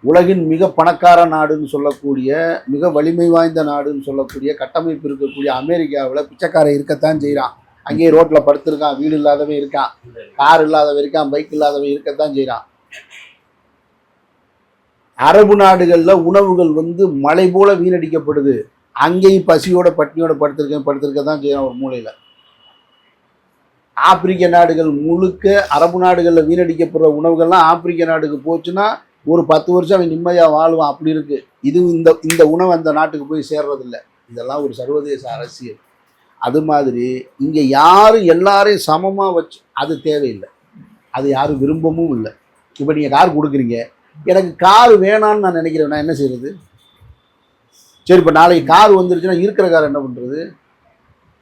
உலகின் மிக பணக்கார நாடுன்னு சொல்லக்கூடிய, மிக வலிமை வாய்ந்த நாடுன்னு சொல்லக்கூடிய கட்டமைப்பு இருக்கக்கூடிய அமெரிக்காவில் பிச்சைக்காரன் இருக்கத்தான் செய்கிறான். அங்கேயே ரோட்ல படுத்திருக்கான், வீடு இல்லாதவன் இருக்கான், கார் இல்லாதவன் இருக்கான், பைக் இல்லாதவன் இருக்கத்தான் செய்கிறான். அரபு நாடுகளில் உணவுகள் மழை போல வீணடிக்கப்படுது. அங்கேயும் பசியோட பட்டினியோட படுத்திருக்க தான் செய்யறான் ஒரு மூலையில. ஆப்பிரிக்க நாடுகள் முழுக்க அரபு நாடுகளில் வீணடிக்கப்படுற உணவுகள்லாம் ஆப்பிரிக்க நாடுக்கு போச்சுன்னா ஒரு 10 வருஷம் அவன் நிம்மதியாக வாழ்வான், அப்படி இருக்கு. இது இந்த உணவு அந்த நாட்டுக்கு போய் சேர்றதில்லை. இதெல்லாம் ஒரு சர்வதேச அரசியல். அது மாதிரி இங்கே யாரும் எல்லாரையும் சமமாக வச்சு அது தேவையில்லை, அது யாரும் விரும்பவும் இல்லை. இப்போ நீங்கள் கார் கொடுக்குறீங்க, எனக்கு கார் வேணான்னு நான் நினைக்கிறேன், நான் என்ன செய்யறது? சரி, இப்போ நாளைக்கு கார் வந்துருச்சுன்னா இருக்கிற கார் என்ன பண்ணுறது?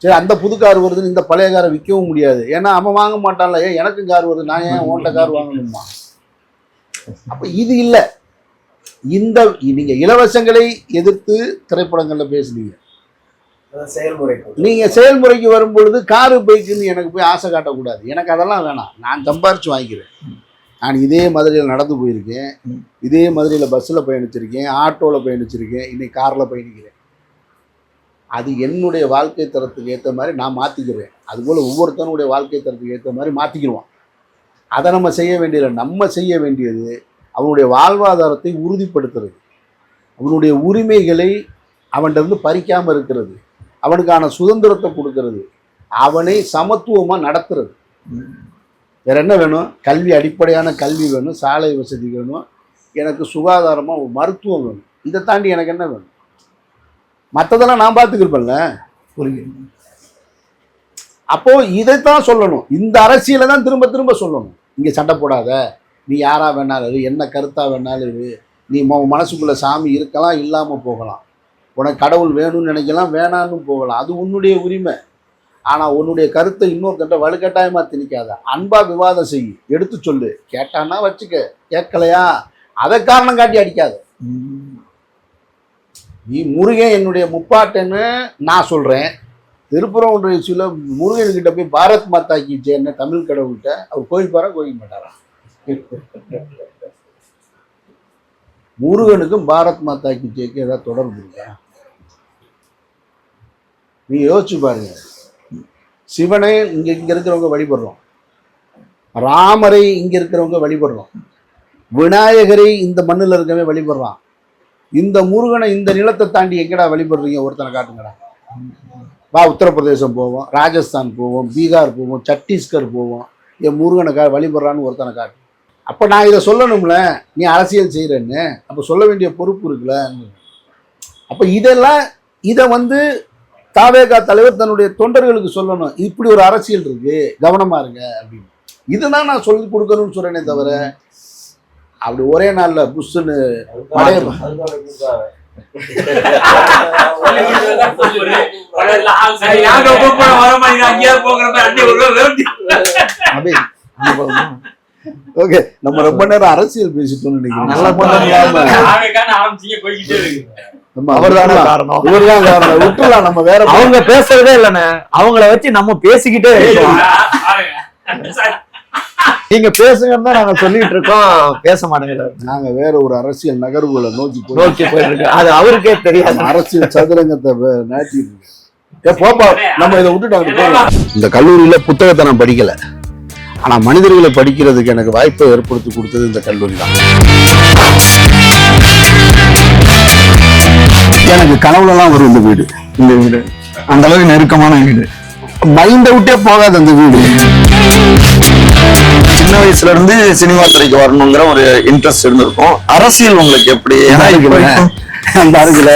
சரி, அந்த புது கார் வருதுன்னு இந்த பழைய காரை விற்கவும் முடியாது, ஏன்னா அவன் வாங்க மாட்டான்ல. ஏன் எனக்கும் கார் வருது, நான் ஏன் ஓன்ட்ட கார் வாங்கணுமா? அப்போ இது இல்லை. இந்த நீங்கள் இலவசங்களை எதிர்த்து திரைப்படங்களில் பேசுனீங்க, நீங்கள் செயல்முறைக்கு வரும்பொழுது காரு பைக்குன்னு எனக்கு போய் ஆசை காட்டக்கூடாது. எனக்கு அதெல்லாம் வேணாம், நான் சம்பாரிச்சு வாங்கிக்கிறேன். நான் இதே மதுரையில் நடந்து போயிருக்கேன், இதே மதுரையில் பஸ்ஸில் பயணிச்சிருக்கேன், ஆட்டோவில் பயணிச்சிருக்கேன், இன்னைக்கு காரில் பயணிக்கிறேன். அது என்னுடைய வாழ்க்கை தரத்துக்கு ஏற்ற மாதிரி நான் மாற்றிக்கிறேன். அதுபோல் ஒவ்வொருத்தனுடைய வாழ்க்கை தரத்துக்கு ஏற்ற மாதிரி மாற்றிக்கிடுவான். அதை நம்ம செய்ய வேண்டியதில்லை. நம்ம செய்ய வேண்டியது அவனுடைய வாழ்வாதாரத்தை உறுதிப்படுத்துறது, அவனுடைய உரிமைகளை அவன்கிட்ட பறிக்காமல் இருக்கிறது, அவனுக்கான சுதந்திரத்தை கொடுக்கறது, அவனை சமத்துவமாக நடத்துறது. வேற என்ன வேணும்? கல்வி, அடிப்படையான கல்வி வேணும், சாலை வசதி வேணும், எனக்கு சுகாதாரமாக மருத்துவம் வேணும். இதை தாண்டி எனக்கு என்ன வேணும்? மற்றதெல்லாம் நான் பார்த்துக்கிருப்பேன்ல. புரியுது? அப்போ இதைத்தான் சொல்லணும். இந்த அரசியலை தான் திரும்ப திரும்ப சொல்லணும். இங்கே சண்டை போடாத, நீ யாரா வேணாலும் இரு, என்ன கருத்தா வேணாலும் இரு, நீ மனசுக்குள்ள சாமி இருக்கலாம், இல்லாமல் போகலாம், உனக்கு கடவுள் வேணும்னு நினைக்கலாம், வேணான்னு போகலாம், அது உன்னுடைய உரிமை. ஆனால் உன்னுடைய கருத்தை இன்னொருத்தட்ட வலுக்கட்டாயமாக திணிக்காத. அன்பாக விவாதம் செய், எடுத்து சொல்லு, கேட்டான்னா வச்சுக்க, கேட்கலையா அதை காரணம் காட்டி அடிக்காத. நீ முருகன் என்னுடைய முப்பாட்டன்னு நான் சொல்கிறேன், திருப்புறம் ஒன்றிய சில முருகன்கிட்ட போய் பாரத் மாதா கி ஜெயன்னு தமிழ் கடவுள்கிட்ட அவர் கோயிப்பாரா கோயிக்க மாட்டாரா? முருகனுக்கும் பாரத் மாதா கி ஜெய்க்கு ஏதாவது தொடர்பு இருக்கா? நீங்க யோசிச்சு பாருங்க. சிவனை இங்க இருக்கிறவங்க வழிபடுறோம், ராமரை இங்க இருக்கிறவங்க வழிபடுறோம், விநாயகரை இந்த மண்ணில் இருக்கவே வழிபடுறான். இந்த முருகனை இந்த நிலத்தை தாண்டி எங்கடா வழிபடுறீங்க? ஒருத்தனை காட்டுங்கடா. வா, உத்தரப்பிரதேசம் போவோம், ராஜஸ்தான் போவோம், பீகார் போவோம், சத்தீஸ்கர் போவோம், என் முருகனை வழிபடுறான்னு ஒருத்தனை காட்டு. அப்போ நான் இதை சொல்லணும்ல, நீ அரசியல் செய்கிறேன்னு, அப்போ சொல்ல வேண்டிய பொறுப்பு இருக்குல்ல. அப்போ இதை தாவேகா தலைவர் தன்னுடைய தொண்டர்களுக்கு சொல்லணும், இப்படி ஒரு அரசியல் இருக்கு, கவனமா இருங்க அப்படின்னு. இதுதான் நான் சொல்லி கொடுக்கணும்னு சொல்றேனே தவிர, அப்படி ஒரே நாள்ல புஷ்ஷுன்னு ஓகே, நம்ம ரொம்ப நேரம் அரசியல் பேசிட்டோம்னு நினைக்கிறேன். நம்ம வேற அவங்க பேசுறதே இல்லைண்ணே, அவங்கள வச்சு நம்ம பேசிக்கிட்டே இருக்கோம். நீங்க பேசுங்கன்னு தான் நாங்க சொல்லிட்டு இருக்கோம், பேச மாட்டேங்கிறாரு. நாங்க வேற ஒரு அரசியல் நகர்வுகளை நோக்கி போயிட்டு இருக்கோம், அது அவருக்கே தெரியாது. அரசியல் சதுரங்கத்தை நாட்டி போப்பா, நம்ம இதை விட்டுட்டாங்க. இந்த கல்லூரியில புத்தகத்தை நான் படிக்கல, ஆனா மனிதர்களை படிக்கிறதுக்கு எனக்கு வாய்ப்பை ஏற்படுத்தி கொடுத்தது இந்த கல்லூரி தான். எனக்கு கனவுலலாம் வரும் இந்த வீடு அந்த அளவுக்கு நெருக்கமான வீடு, மைண்டை விட்டே போகாது அந்த வீடு. சின்ன வயசுல இருந்து சினிமா துறைக்கு வரணுங்கிற ஒரு இன்ட்ரெஸ்ட் இருந்திருக்கும். அரசியல் உங்களுக்கு எப்படி? அந்த அருகில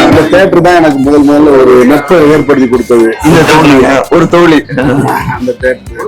இந்த தேட்டர் தான் எனக்கு முதல்ல ஒரு நட்பை ஏற்படுத்தி கொடுத்தது. இந்த தோழி, ஒரு தோழி, அந்த தேட்டர்